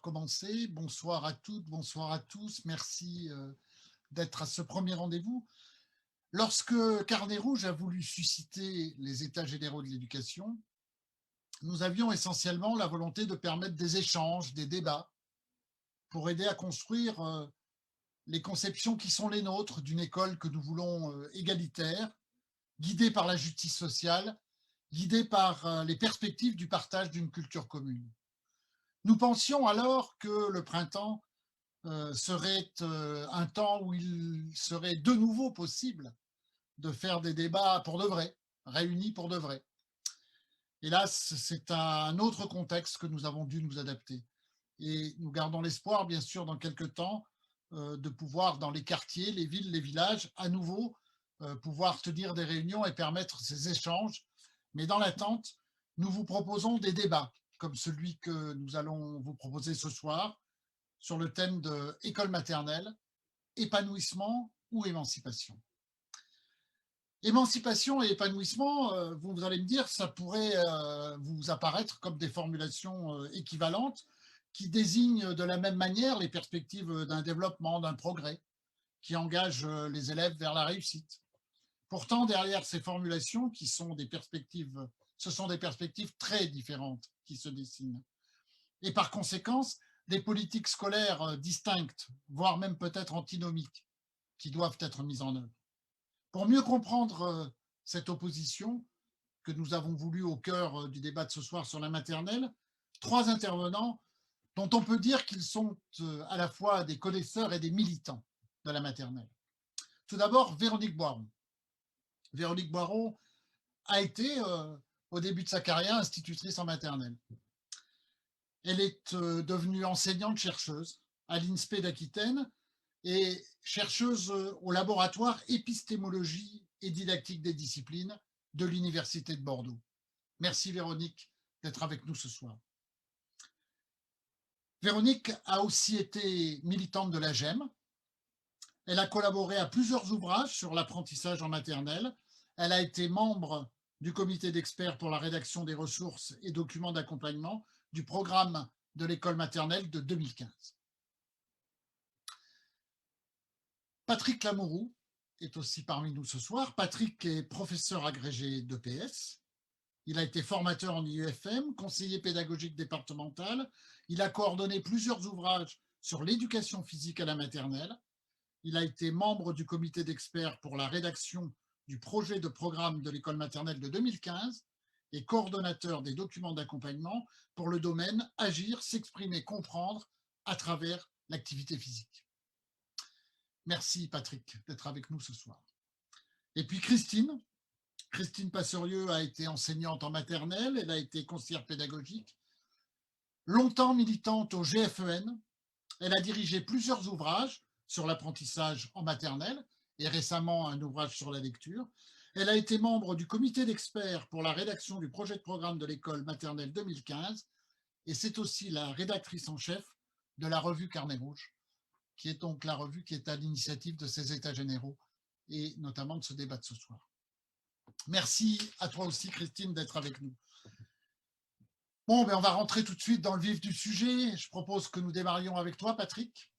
commencer. Bonsoir à toutes, bonsoir à tous. Merci d'être à ce premier rendez-vous. Lorsque Carnet Rouge a voulu susciter les États généraux de l'éducation, nous avions essentiellement la volonté de permettre des échanges, des débats, pour aider à construire les conceptions qui sont les nôtres d'une école que nous voulons égalitaire, guidée par la justice sociale, guidée par les perspectives du partage d'une culture commune. Nous pensions alors que le printemps serait un temps où il serait de nouveau possible de faire des débats pour de vrai, réunis pour de vrai. Hélas, c'est un autre contexte que nous avons dû nous adapter. Et nous gardons l'espoir, bien sûr, dans quelques temps, de pouvoir, dans les quartiers, les villes, les villages, à nouveau, pouvoir tenir des réunions et permettre ces échanges. Mais dans l'attente, nous vous proposons des débats, comme celui que nous allons vous proposer ce soir, sur le thème de école maternelle, épanouissement ou émancipation. Émancipation et épanouissement, vous allez me dire, ça pourrait vous apparaître comme des formulations équivalentes qui désignent de la même manière les perspectives d'un développement, d'un progrès, qui engagent les élèves vers la réussite. Pourtant, derrière ces formulations, qui sont des perspectives, ce sont des perspectives très différentes qui se dessinent. Et par conséquent, des politiques scolaires distinctes, voire même peut-être antinomiques, qui doivent être mises en œuvre. Pour mieux comprendre cette opposition que nous avons voulu au cœur du débat de ce soir sur la maternelle, trois intervenants dont on peut dire qu'ils sont à la fois des connaisseurs et des militants de la maternelle. Tout d'abord, Véronique Boiron. Véronique Boiron a été, au début de sa carrière, institutrice en maternelle. Elle est devenue enseignante-chercheuse à l'INSPE d'Aquitaine et chercheuse au laboratoire épistémologie et didactique des disciplines de l'Université de Bordeaux. Merci Véronique d'être avec nous ce soir. Véronique a aussi été militante de la GEM. Elle a collaboré à plusieurs ouvrages sur l'apprentissage en maternelle. Elle a été membre du comité d'experts pour la rédaction des ressources et documents d'accompagnement du programme de l'école maternelle de 2015. Patrick Lamourou est aussi parmi nous ce soir. Patrick est professeur agrégé d'EPS. Il a été formateur en IUFM, conseiller pédagogique départemental. Il a coordonné plusieurs ouvrages sur l'éducation physique à la maternelle. Il a été membre du comité d'experts pour la rédaction du projet de programme de l'école maternelle de 2015 et coordonnateur des documents d'accompagnement pour le domaine agir, s'exprimer, comprendre à travers l'activité physique. Merci Patrick d'être avec nous ce soir. Et puis Christine Passerieux a été enseignante en maternelle, elle a été conseillère pédagogique, longtemps militante au GFEN, elle a dirigé plusieurs ouvrages sur l'apprentissage en maternelle et récemment un ouvrage sur la lecture. Elle a été membre du comité d'experts pour la rédaction du projet de programme de l'école maternelle 2015 et c'est aussi la rédactrice en chef de la revue Carnet Rouge, qui est donc la revue qui est à l'initiative de ces États généraux et notamment de ce débat de ce soir. Merci à toi aussi, Christine, d'être avec nous. Bon, on va rentrer tout de suite dans le vif du sujet. Je propose que nous démarrions avec toi, Patrick,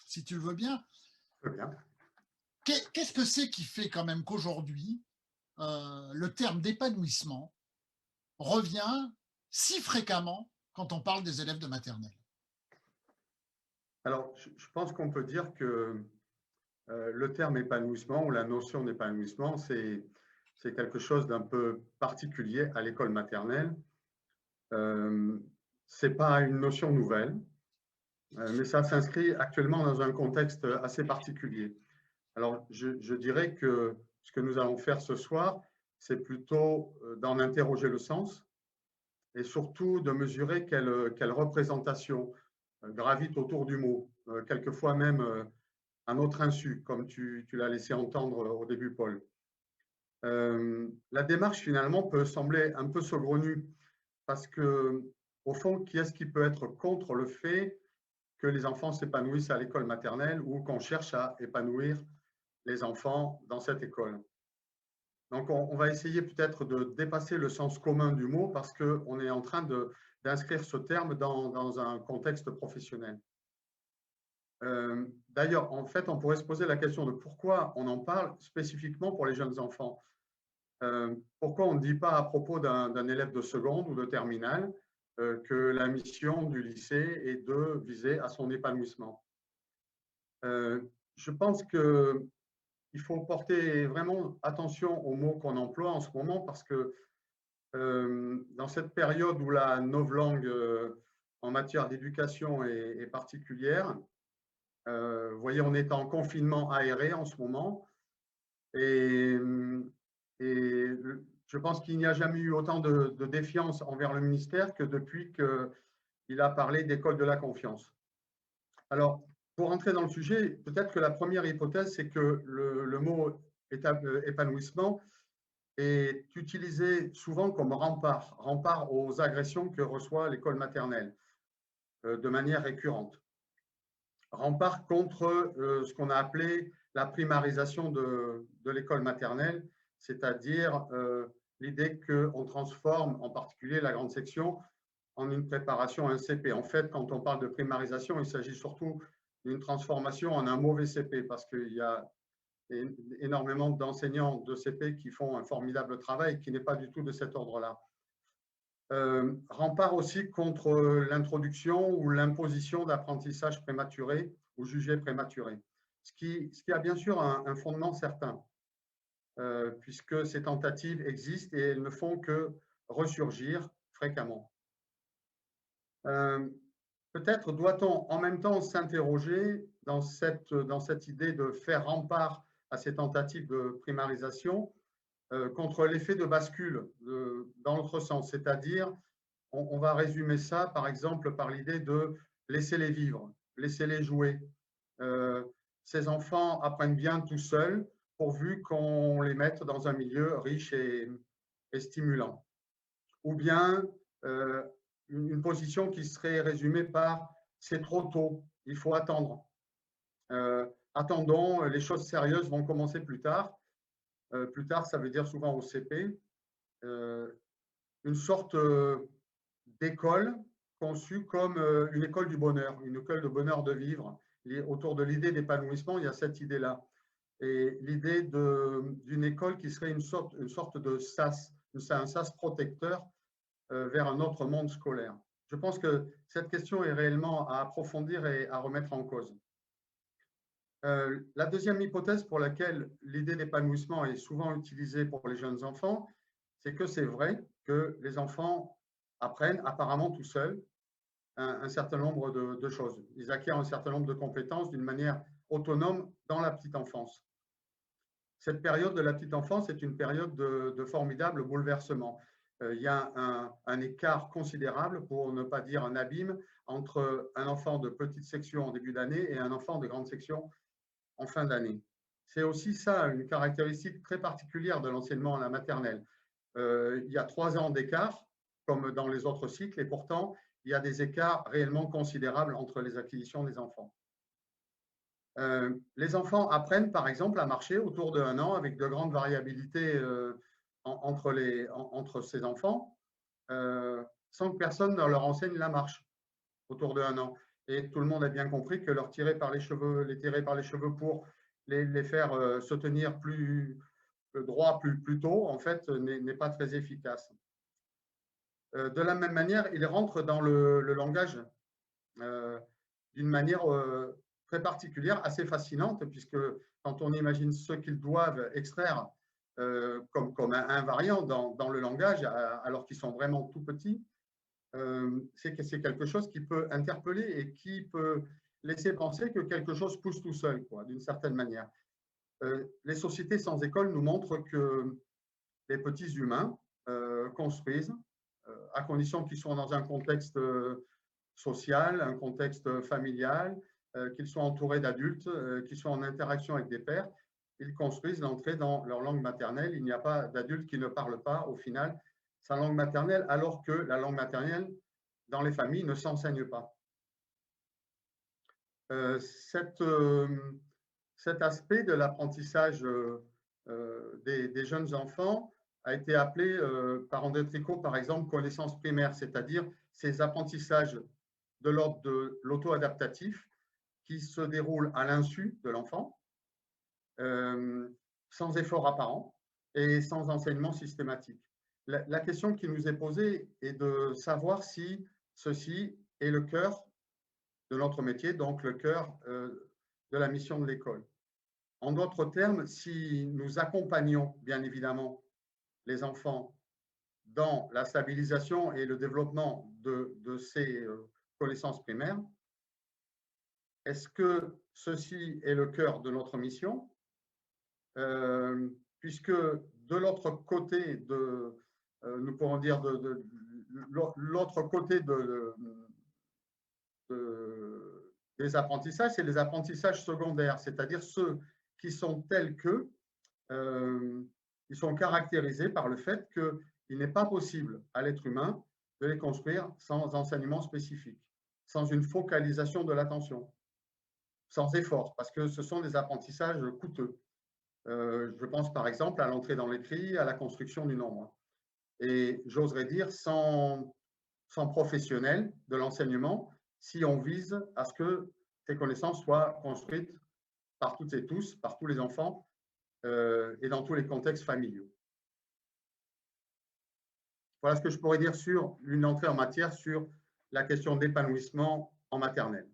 si tu le veux bien. Très bien. Qu'est-ce que c'est qui fait quand même qu'aujourd'hui, le terme d'épanouissement revient si fréquemment quand on parle des élèves de maternelle? Alors, je pense qu'on peut dire que le terme épanouissement ou la notion d'épanouissement, c'est quelque chose d'un peu particulier à l'école maternelle. Ce n'est pas une notion nouvelle, mais ça s'inscrit actuellement dans un contexte assez particulier. Alors, je dirais que ce que nous allons faire ce soir, c'est plutôt d'en interroger le sens et surtout de mesurer quelle représentation gravite autour du mot, quelquefois même à notre insu, comme tu l'as laissé entendre au début, Paul. La démarche, finalement, peut sembler un peu saugrenue, parce que, au fond, qui est-ce qui peut être contre le fait que les enfants s'épanouissent à l'école maternelle ou qu'on cherche à épanouir les enfants dans cette école? Donc, on va essayer peut-être de dépasser le sens commun du mot parce qu'on est en train d'inscrire ce terme dans un contexte professionnel. D'ailleurs, en fait, on pourrait se poser la question de pourquoi on en parle spécifiquement pour les jeunes enfants. Pourquoi on ne dit pas à propos d'un élève de seconde ou de terminale que la mission du lycée est de viser à son épanouissement. Je pense qu'il faut porter vraiment attention aux mots qu'on emploie en ce moment parce que dans cette période où la novlangue en matière d'éducation est particulière, vous voyez, on est en confinement aéré en ce moment et, et je pense qu'il n'y a jamais eu autant de défiance envers le ministère que depuis qu'il a parlé d'école de la confiance. Alors, pour entrer dans le sujet, peut-être que la première hypothèse, c'est que le mot épanouissement est utilisé souvent comme rempart aux agressions que reçoit l'école maternelle de manière récurrente. Rempart contre ce qu'on a appelé la primarisation de l'école maternelle, c'est-à-dire l'idée qu'on transforme en particulier la grande section en une préparation à un CP. En fait, quand on parle de primarisation, il s'agit surtout d'une transformation en un mauvais CP parce qu'il y a énormément d'enseignants de CP qui font un formidable travail qui n'est pas du tout de cet ordre-là. Rempart aussi contre l'introduction ou l'imposition d'apprentissage prématuré ou jugé prématuré, ce qui a bien sûr un fondement certain, puisque ces tentatives existent et elles ne font que ressurgir fréquemment. Peut-être doit-on en même temps s'interroger dans cette idée de faire rempart à ces tentatives de primarisation contre l'effet de bascule dans l'autre sens, c'est-à-dire on va résumer ça par exemple par l'idée de laisser-les vivre, laisser-les jouer. Ces enfants apprennent bien tout seuls pourvu qu'on les mette dans un milieu riche et stimulant. Ou bien une position qui serait résumée par c'est trop tôt, il faut attendre. Attendons, les choses sérieuses vont commencer plus tard. Plus tard, ça veut dire souvent au CP. Une sorte d'école conçue comme une école du bonheur, une école de bonheur de vivre. Autour de l'idée d'épanouissement, il y a cette idée-là. Et l'idée d'une école qui serait une sorte de sas, un sas protecteur vers un autre monde scolaire. Je pense que cette question est réellement à approfondir et à remettre en cause. La deuxième hypothèse pour laquelle l'idée d'épanouissement est souvent utilisée pour les jeunes enfants, c'est que c'est vrai que les enfants apprennent apparemment tout seuls un certain nombre de choses. Ils acquièrent un certain nombre de compétences d'une manière autonome dans la petite enfance. Cette période de la petite enfance est une période de formidable bouleversement. Il y a un écart considérable, pour ne pas dire un abîme, entre un enfant de petite section en début d'année et un enfant de grande section en fin d'année. C'est aussi ça, une caractéristique très particulière de l'enseignement à la maternelle. Il y a 3 ans d'écart, comme dans les autres cycles, et pourtant, il y a des écarts réellement considérables entre les acquisitions des enfants. Les enfants apprennent, par exemple, à marcher autour de 1 an avec de grandes variabilités entre ces enfants, sans que personne ne leur enseigne la marche autour de 1 an. Et tout le monde a bien compris que les tirer par les cheveux pour les faire se tenir plus droit plus tôt, en fait, n'est pas très efficace. De la même manière, ils rentrent dans le langage d'une manière très particulière, assez fascinante, puisque quand on imagine ce qu'ils doivent extraire comme un variant dans le langage, alors qu'ils sont vraiment tout petits, c'est quelque chose qui peut interpeller et qui peut laisser penser que quelque chose pousse tout seul, d'une certaine manière. Les sociétés sans école nous montrent que les petits humains construisent, à condition qu'ils soient dans un contexte social, un contexte familial, qu'ils soient entourés d'adultes, qu'ils soient en interaction avec des pairs, ils construisent l'entrée dans leur langue maternelle. Il n'y a pas d'adulte qui ne parle pas, au final, sa langue maternelle, alors que la langue maternelle, dans les familles, ne s'enseigne pas. Cet aspect de l'apprentissage des jeunes enfants a été appelée par André Tricot, par exemple, connaissance primaire, c'est-à-dire ces apprentissages de l'ordre de l'auto-adaptatif qui se déroulent à l'insu de l'enfant, sans effort apparent et sans enseignement systématique. La question qui nous est posée est de savoir si ceci est le cœur de notre métier, donc le cœur de la mission de l'école. En d'autres termes, si nous accompagnons bien évidemment les enfants dans la stabilisation et le développement de ces connaissances primaires, est-ce que ceci est le cœur de notre mission, puisque de l'autre côté nous pourrons dire l'autre côté des apprentissages, c'est les apprentissages secondaires, c'est-à-dire ceux qui sont tels que ils sont caractérisés par le fait qu'il n'est pas possible à l'être humain de les construire sans enseignement spécifique, sans une focalisation de l'attention, sans effort, parce que ce sont des apprentissages coûteux. Je pense par exemple à l'entrée dans l'écrit, à la construction du nombre. Et j'oserais dire sans professionnels de l'enseignement, si on vise à ce que ces connaissances soient construites par toutes et tous, par tous les enfants, et dans tous les contextes familiaux. Voilà ce que je pourrais dire sur une entrée en matière sur la question d'épanouissement en maternelle.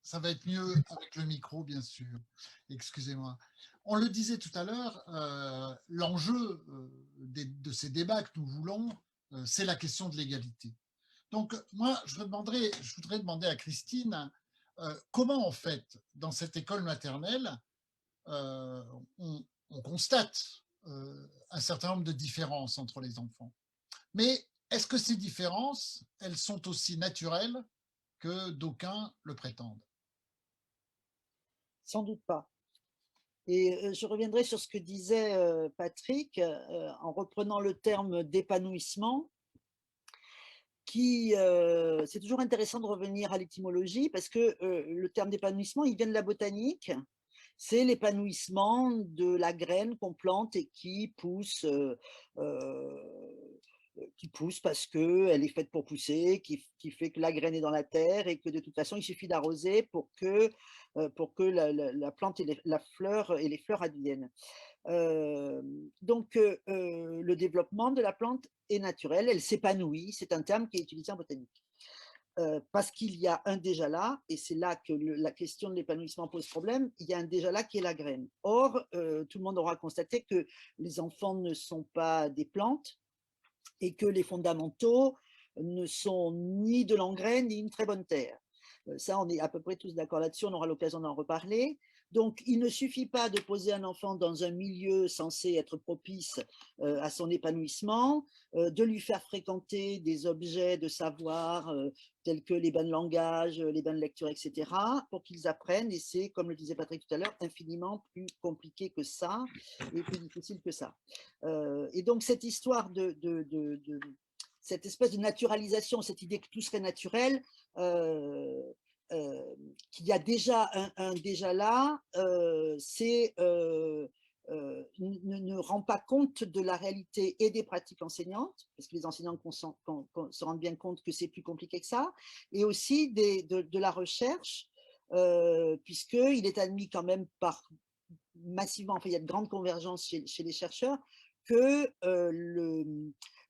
Ça va être mieux avec le micro, bien sûr. Excusez-moi. On le disait tout à l'heure, l'enjeu de ces débats que nous voulons, c'est la question de l'égalité. Donc, moi, je voudrais demander à Christine, comment, en fait, dans cette école maternelle, on constate un certain nombre de différences entre les enfants. Mais est-ce que ces différences, elles sont aussi naturelles que d'aucuns le prétendent? Sans doute pas. Et je reviendrai sur ce que disait Patrick en reprenant le terme d'épanouissement, qui c'est toujours intéressant de revenir à l'étymologie parce que le terme d'épanouissement, il vient de la botanique. C'est l'épanouissement de la graine qu'on plante et qui pousse parce qu'elle est faite pour pousser, qui fait que la graine est dans la terre et que de toute façon, il suffit d'arroser pour que la plante et la fleur et les fleurs adviennent. Donc, le développement de la plante est naturel, elle s'épanouit, c'est un terme qui est utilisé en botanique. Parce qu'il y a un déjà là, et c'est là que la question de l'épanouissement pose problème, il y a un déjà là qui est la graine. Or, tout le monde aura constaté que les enfants ne sont pas des plantes et que les fondamentaux ne sont ni de l'engraine ni une très bonne terre. Ça, on est à peu près tous d'accord là-dessus, on aura l'occasion d'en reparler. Donc, il ne suffit pas de poser un enfant dans un milieu censé être propice à son épanouissement, de lui faire fréquenter des objets de savoir tels que les bains de langage, les bains de lecture, etc., pour qu'ils apprennent. Et c'est, comme le disait Patrick tout à l'heure, infiniment plus compliqué que ça et plus difficile que ça. Et donc, cette histoire cette espèce de naturalisation, cette idée que tout serait naturel, qu'il y a déjà un déjà là, ne rend pas compte de la réalité et des pratiques enseignantes, parce que les enseignants se rendent bien compte que c'est plus compliqué que ça, et aussi de la recherche, puisqu'il est admis quand même massivement, enfin, il y a de grandes convergences chez les chercheurs, que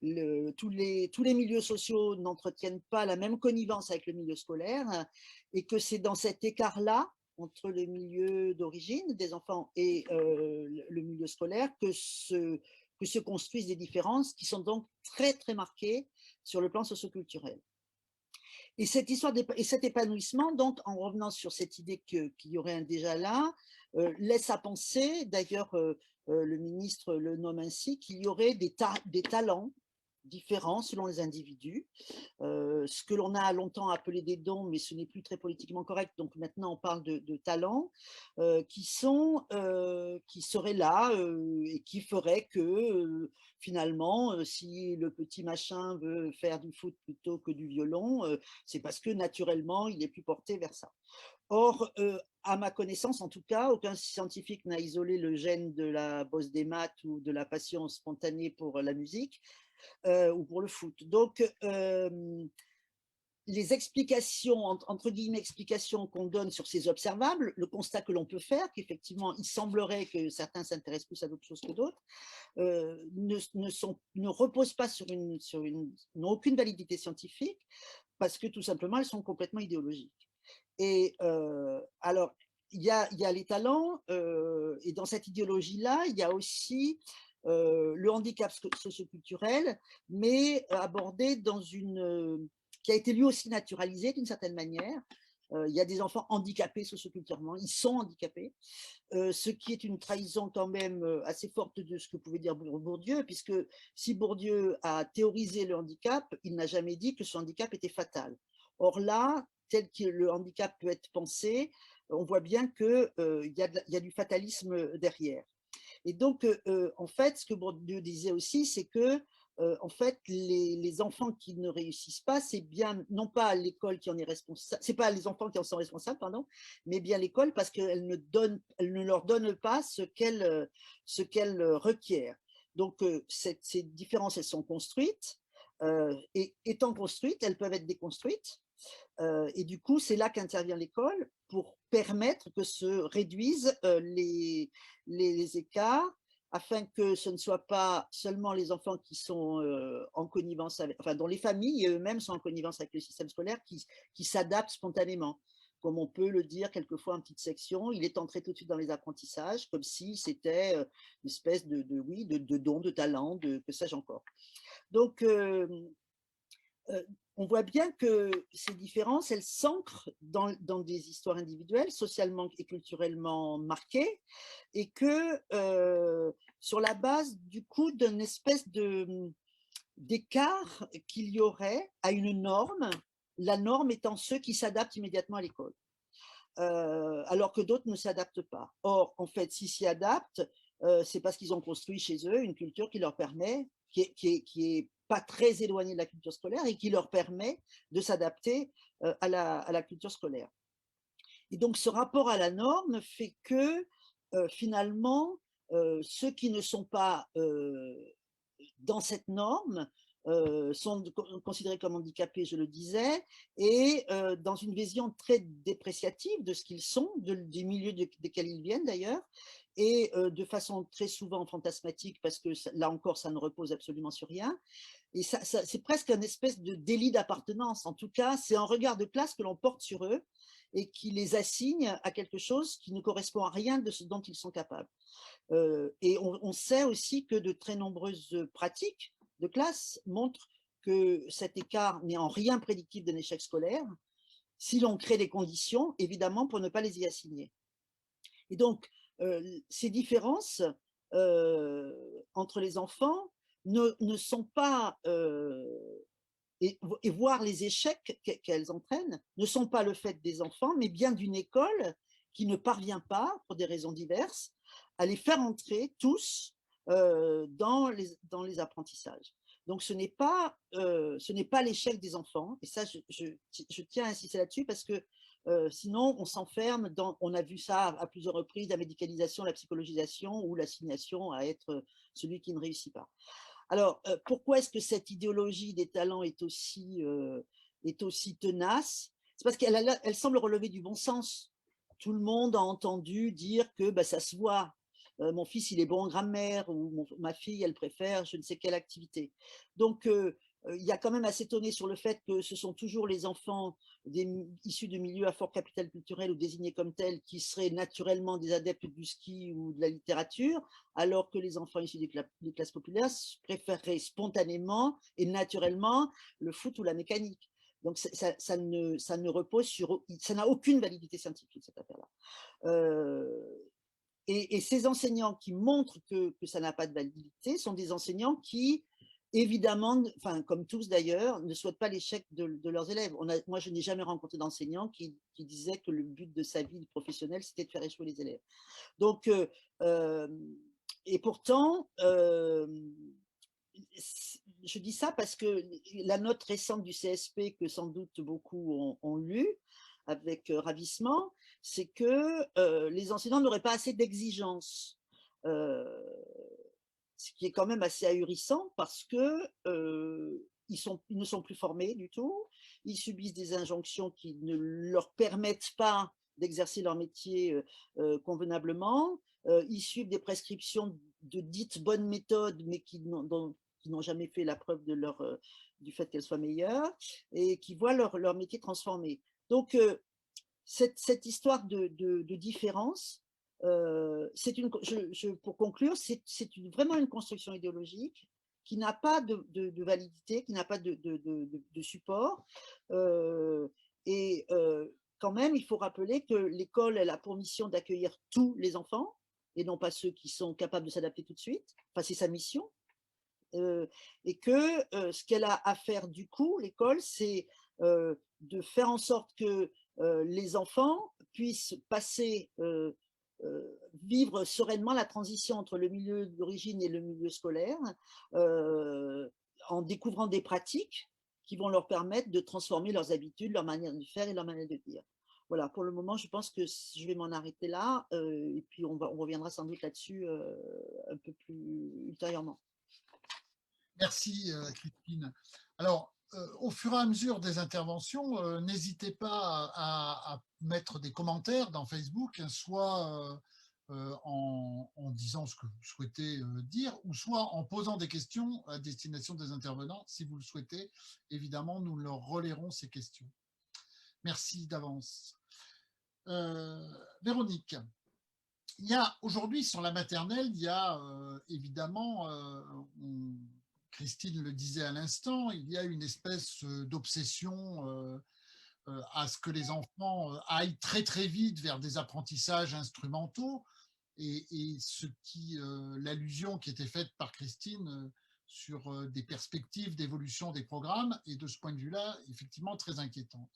tous les milieux sociaux n'entretiennent pas la même connivence avec le milieu scolaire et que c'est dans cet écart-là entre le milieu d'origine des enfants et le milieu scolaire que se construisent des différences qui sont donc très, très marquées sur le plan socioculturel. Et cette histoire et cet épanouissement, donc, en revenant sur cette idée qu'il y aurait un déjà là, laisse à penser, d'ailleurs, le ministre le nomme ainsi, qu'il y aurait des talents différents selon les individus. Ce que l'on a longtemps appelé des dons, mais ce n'est plus très politiquement correct, donc maintenant on parle de talents, qui seraient là et qui feraient que finalement, si le petit machin veut faire du foot plutôt que du violon, c'est parce que naturellement il est plus porté vers ça. Or, à ma connaissance, en tout cas, aucun scientifique n'a isolé le gène de la bosse des maths ou de la passion spontanée pour la musique ou pour le foot. Donc, les explications, entre guillemets, explications qu'on donne sur ces observables, le constat que l'on peut faire, qu'effectivement, il semblerait que certains s'intéressent plus à d'autres choses que d'autres, ne reposent pas n'ont aucune validité scientifique, parce que tout simplement, elles sont complètement idéologiques. Et alors, il y a les talents, et dans cette idéologie-là, il y a aussi le handicap socioculturel, mais abordé qui a été lui aussi naturalisé d'une certaine manière. Il y a des enfants handicapés socioculturellement, ils sont handicapés, ce qui est une trahison quand même assez forte de ce que pouvait dire Bourdieu, puisque si Bourdieu a théorisé le handicap, il n'a jamais dit que ce handicap était fatal. Or là, tel que le handicap peut être pensé, on voit bien qu'il y a du fatalisme derrière. Et donc, en fait, ce que Bourdieu disait aussi, c'est que en fait, les enfants qui ne réussissent pas, c'est bien, non pas l'école qui en est responsable, c'est pas les enfants qui en sont responsables, pardon, mais bien l'école parce qu'elle ne leur donne pas ce qu'elle requiert. Donc, ces différences, elles sont construites, et étant construites, elles peuvent être déconstruites. Et du coup, c'est là qu'intervient l'école pour permettre que se réduisent les écarts, afin que ce ne soit pas seulement les enfants qui sont en connivence avec, enfin, dont les familles eux-mêmes sont en connivence avec le système scolaire, qui s'adaptent spontanément. Comme on peut le dire quelquefois en petite section, il est entré tout de suite dans les apprentissages, comme si c'était une espèce de don, de talent, que sais-je encore. Donc, on voit bien que ces différences, elles s'ancrent dans des histoires individuelles, socialement et culturellement marquées, et que sur la base du coup d'une espèce d'écart qu'il y aurait à une norme, la norme étant ceux qui s'adaptent immédiatement à l'école, alors que d'autres ne s'adaptent pas. Or, en fait, s'ils s'y adaptent, c'est parce qu'ils ont construit chez eux une culture qui leur permet, qui est pas très éloignée de la culture scolaire et qui leur permet de s'adapter à la culture scolaire. Et donc, ce rapport à la norme fait que finalement, ceux qui ne sont pas dans cette norme sont considérés comme handicapés, je le disais, et dans une vision très dépréciative de ce qu'ils sont, des milieux desquels ils viennent d'ailleurs, et de façon très souvent fantasmatique, parce que là encore, ça ne repose absolument sur rien. Et c'est presque une espèce de délit d'appartenance. En tout cas, c'est un regard de classe que l'on porte sur eux et qui les assigne à quelque chose qui ne correspond à rien de ce dont ils sont capables. Et on sait aussi que de très nombreuses pratiques de classe montrent que cet écart n'est en rien prédictif d'un échec scolaire, si l'on crée des conditions, évidemment, pour ne pas les y assigner. Et donc, ces différences entre les enfants ne sont pas, et voir les échecs qu'elles entraînent, ne sont pas le fait des enfants, mais bien d'une école qui ne parvient pas, pour des raisons diverses, à les faire entrer tous dans les apprentissages. Donc, ce n'est pas l'échec des enfants, et ça, je tiens à insister là-dessus, parce que sinon, on s'enferme on a vu ça à plusieurs reprises, la médicalisation, la psychologisation ou l'assignation à être celui qui ne réussit pas. Alors, pourquoi est-ce que cette idéologie des talents est aussi tenace? C'est parce qu'elle semble relever du bon sens. Tout le monde a entendu dire que bah, ça se voit. Mon fils, il est bon en grammaire, ou ma fille, elle préfère je ne sais quelle activité. Donc, il y a quand même à s'étonner sur le fait que ce sont toujours les enfants issus de milieux à fort capital culturel ou désignés comme tels qui seraient naturellement des adeptes du ski ou de la littérature, alors que les enfants issus des classes populaires préféreraient spontanément et naturellement le foot ou la mécanique. Donc ça ne repose sur, ça n'a aucune validité scientifique, cette affaire-là. Et ces enseignants qui montrent que ça n'a pas de validité sont des enseignants qui évidemment, enfin, comme tous d'ailleurs, ne souhaitent pas l'échec de leurs élèves. Moi, je n'ai jamais rencontré d'enseignant qui disait que le but de sa vie professionnelle, c'était de faire échouer les élèves. Donc, et pourtant, je dis ça parce que la note récente du CSP, que sans doute beaucoup ont lu avec ravissement, c'est que les enseignants n'auraient pas assez d'exigences. Ce qui est quand même assez ahurissant parce que ils ne sont plus formés du tout, ils subissent des injonctions qui ne leur permettent pas d'exercer leur métier convenablement, ils suivent des prescriptions de dites bonnes méthodes, mais qui n'ont jamais fait la preuve du fait qu'elles soient meilleures, et qui voient leur métier transformé. Donc, cette histoire de différence, pour conclure, c'est vraiment une construction idéologique qui n'a pas de validité, qui n'a pas de support. Quand même, il faut rappeler que l'école, elle a pour mission d'accueillir tous les enfants, et non pas ceux qui sont capables de s'adapter tout de suite. Enfin, c'est sa mission. Et que ce qu'elle a à faire du coup, l'école, c'est de faire en sorte que les enfants puissent vivre sereinement la transition entre le milieu d'origine et le milieu scolaire, en découvrant des pratiques qui vont leur permettre de transformer leurs habitudes, leur manière de faire et leur manière de dire. Voilà, pour le moment, je pense que je vais m'en arrêter là, et puis on reviendra sans doute là-dessus un peu plus ultérieurement. Merci, Christine. Alors, au fur et à mesure des interventions, n'hésitez pas à mettre des commentaires dans Facebook, soit en disant ce que vous souhaitez dire, ou soit en posant des questions à destination des intervenants. Si vous le souhaitez, évidemment, nous leur relayerons ces questions. Merci d'avance. Véronique, il y a aujourd'hui sur la maternelle, il y a évidemment, Christine le disait à l'instant, il y a une espèce d'obsession à ce que les enfants aillent très très vite vers des apprentissages instrumentaux, et l'allusion qui était faite par Christine sur des perspectives d'évolution des programmes est de ce point de vue-là effectivement très inquiétante.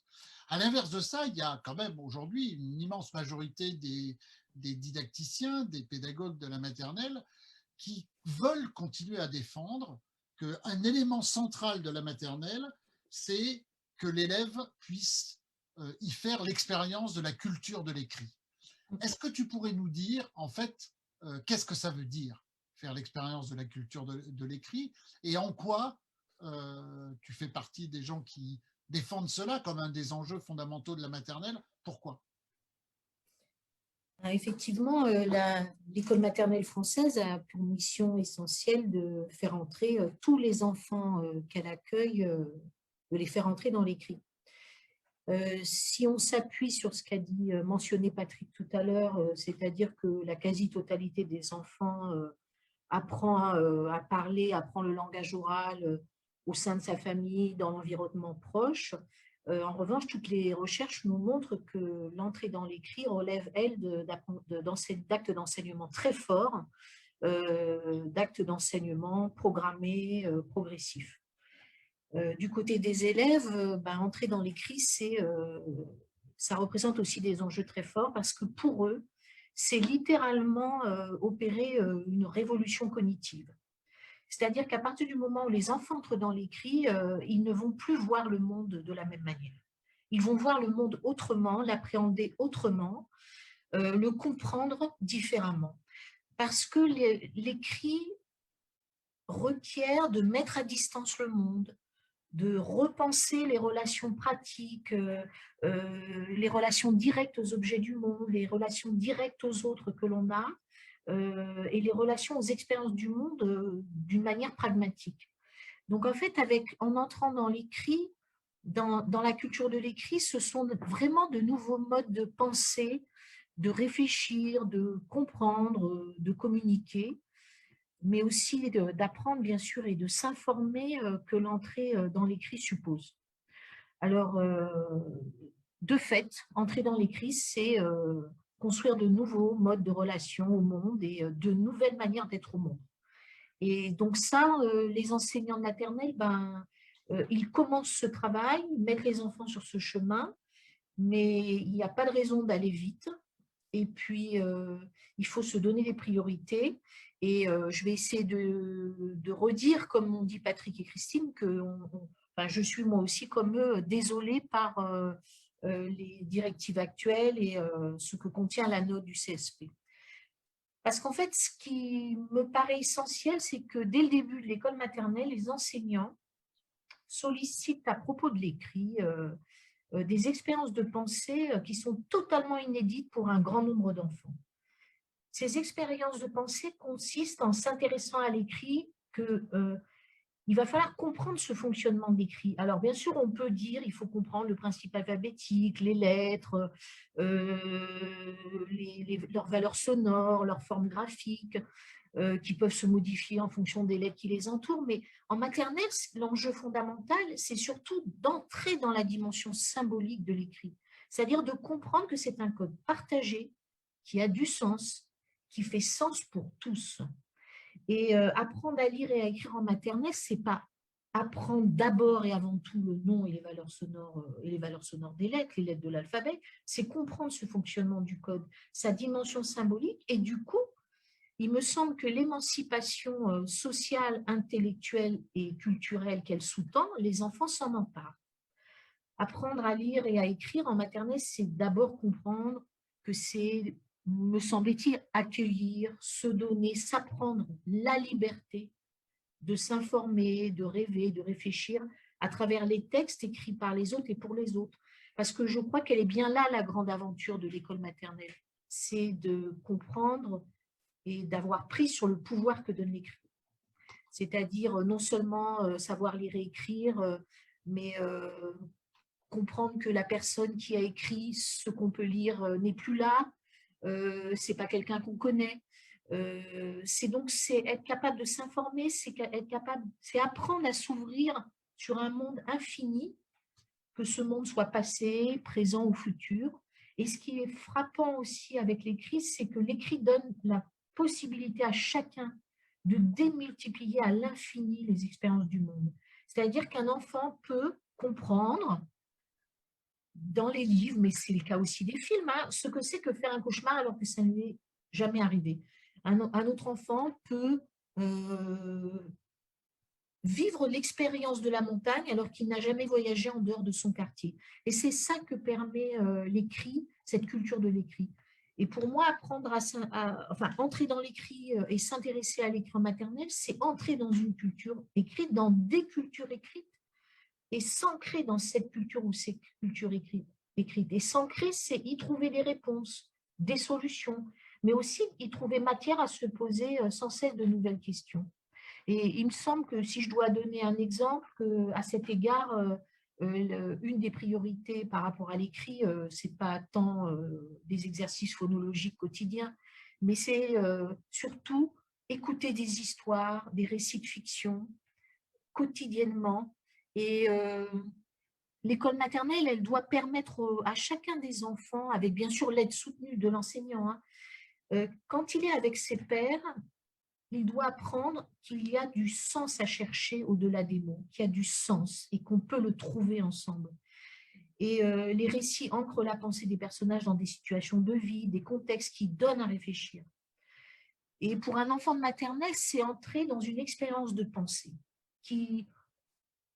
À l'inverse de ça, il y a quand même aujourd'hui une immense majorité des didacticiens, des pédagogues de la maternelle qui veulent continuer à défendre qu'un élément central de la maternelle, c'est que l'élève puisse y faire l'expérience de la culture de l'écrit. Est-ce que tu pourrais nous dire, en fait, qu'est-ce que ça veut dire, faire l'expérience de la culture de l'écrit, et en quoi tu fais partie des gens qui défendent cela comme un des enjeux fondamentaux de la maternelle? Pourquoi? Effectivement, l'école maternelle française a pour mission essentielle de faire entrer tous les enfants qu'elle accueille, de les faire entrer dans l'écrit. Si on s'appuie sur ce qu'a mentionné Patrick tout à l'heure, c'est-à-dire que la quasi-totalité des enfants apprend à parler, apprend le langage oral au sein de sa famille, dans l'environnement proche. En revanche, toutes les recherches nous montrent que l'entrée dans l'écrit relève, elle, d'actes d'enseignement très forts, d'actes d'enseignement programmés, progressifs. Du côté des élèves, entrer dans l'écrit, ça représente aussi des enjeux très forts parce que pour eux, c'est littéralement opérer une révolution cognitive. C'est-à-dire qu'à partir du moment où les enfants entrent dans l'écrit, ils ne vont plus voir le monde de la même manière. Ils vont voir le monde autrement, l'appréhender autrement, le comprendre différemment. Parce que l'écrit requiert de mettre à distance le monde, de repenser les relations pratiques, les relations directes aux objets du monde, les relations directes aux autres que l'on a, et les relations aux expériences du monde d'une manière pragmatique. Donc en fait, en entrant dans l'écrit, dans la culture de l'écrit, ce sont vraiment de nouveaux modes de penser, de réfléchir, de comprendre, de communiquer, mais aussi d'apprendre, bien sûr, et de s'informer que l'entrée dans l'écrit suppose. Alors, de fait, entrer dans l'écrit, c'est construire de nouveaux modes de relation au monde et de nouvelles manières d'être au monde. Et donc ça, les enseignants de maternelle, ils commencent ce travail, ils mettent les enfants sur ce chemin, mais il n'y a pas de raison d'aller vite. Et puis, il faut se donner des priorités. Et je vais essayer de redire, comme on dit Patrick et Christine, que je suis moi aussi comme eux désolée par les directives actuelles et ce que contient la note du CSP. Parce qu'en fait, ce qui me paraît essentiel, c'est que dès le début de l'école maternelle, les enseignants sollicitent à propos de l'écrit des expériences de pensée qui sont totalement inédites pour un grand nombre d'enfants. Ces expériences de pensée consistent en s'intéressant à l'écrit il va falloir comprendre ce fonctionnement de l'écrit. Alors, bien sûr, on peut dire qu'il faut comprendre le principe alphabétique, les lettres, leurs valeurs sonores, leurs formes graphiques, qui peuvent se modifier en fonction des lettres qui les entourent. Mais en maternelle, l'enjeu fondamental, c'est surtout d'entrer dans la dimension symbolique de l'écrit. C'est-à-dire de comprendre que c'est un code partagé, qui a du sens, qui fait sens pour tous. Et apprendre à lire et à écrire en maternelle, ce n'est pas apprendre d'abord et avant tout le nom et les valeurs sonores des lettres, les lettres de l'alphabet, c'est comprendre ce fonctionnement du code, sa dimension symbolique. Et du coup, il me semble que l'émancipation sociale, intellectuelle et culturelle qu'elle sous-tend, les enfants s'en emparent. Apprendre à lire et à écrire en maternelle, c'est d'abord comprendre que c'est, me semble-t-il, accueillir, se donner, s'apprendre la liberté de s'informer, de rêver, de réfléchir à travers les textes écrits par les autres et pour les autres. Parce que je crois qu'elle est bien là, la grande aventure de l'école maternelle. C'est de comprendre et d'avoir pris sur le pouvoir que donne l'écrit. C'est-à-dire non seulement savoir lire et écrire, mais comprendre que la personne qui a écrit ce qu'on peut lire n'est plus là, c'est pas quelqu'un qu'on connaît. C'est être capable de s'informer, c'est apprendre à s'ouvrir sur un monde infini, que ce monde soit passé, présent ou futur. Et ce qui est frappant aussi avec l'écrit, c'est que l'écrit donne la possibilité à chacun de démultiplier à l'infini les expériences du monde. C'est-à-dire qu'un enfant peut comprendre dans les livres, mais c'est le cas aussi des films, ce que c'est que faire un cauchemar alors que ça ne lui est jamais arrivé. Un autre enfant peut vivre l'expérience de la montagne alors qu'il n'a jamais voyagé en dehors de son quartier. Et c'est ça que permet l'écrit, cette culture de l'écrit. Et pour moi, apprendre entrer dans l'écrit et s'intéresser à l'écrit maternel, c'est entrer dans une culture écrite, dans des cultures écrites, et s'ancrer dans cette culture ou ces cultures écrites. Et s'ancrer, c'est y trouver des réponses, des solutions, mais aussi y trouver matière à se poser sans cesse de nouvelles questions. Et il me semble que si je dois donner un exemple, à cet égard, une des priorités par rapport à l'écrit, ce n'est pas tant des exercices phonologiques quotidiens, mais c'est surtout écouter des histoires, des récits de fiction quotidiennement. Et l'école maternelle, elle doit permettre à chacun des enfants, avec bien sûr l'aide soutenue de l'enseignant, quand il est avec ses pairs, il doit apprendre qu'il y a du sens à chercher au-delà des mots, qu'il y a du sens et qu'on peut le trouver ensemble. Et les récits ancrent la pensée des personnages dans des situations de vie, des contextes qui donnent à réfléchir. Et pour un enfant de maternelle, c'est entrer dans une expérience de pensée qui,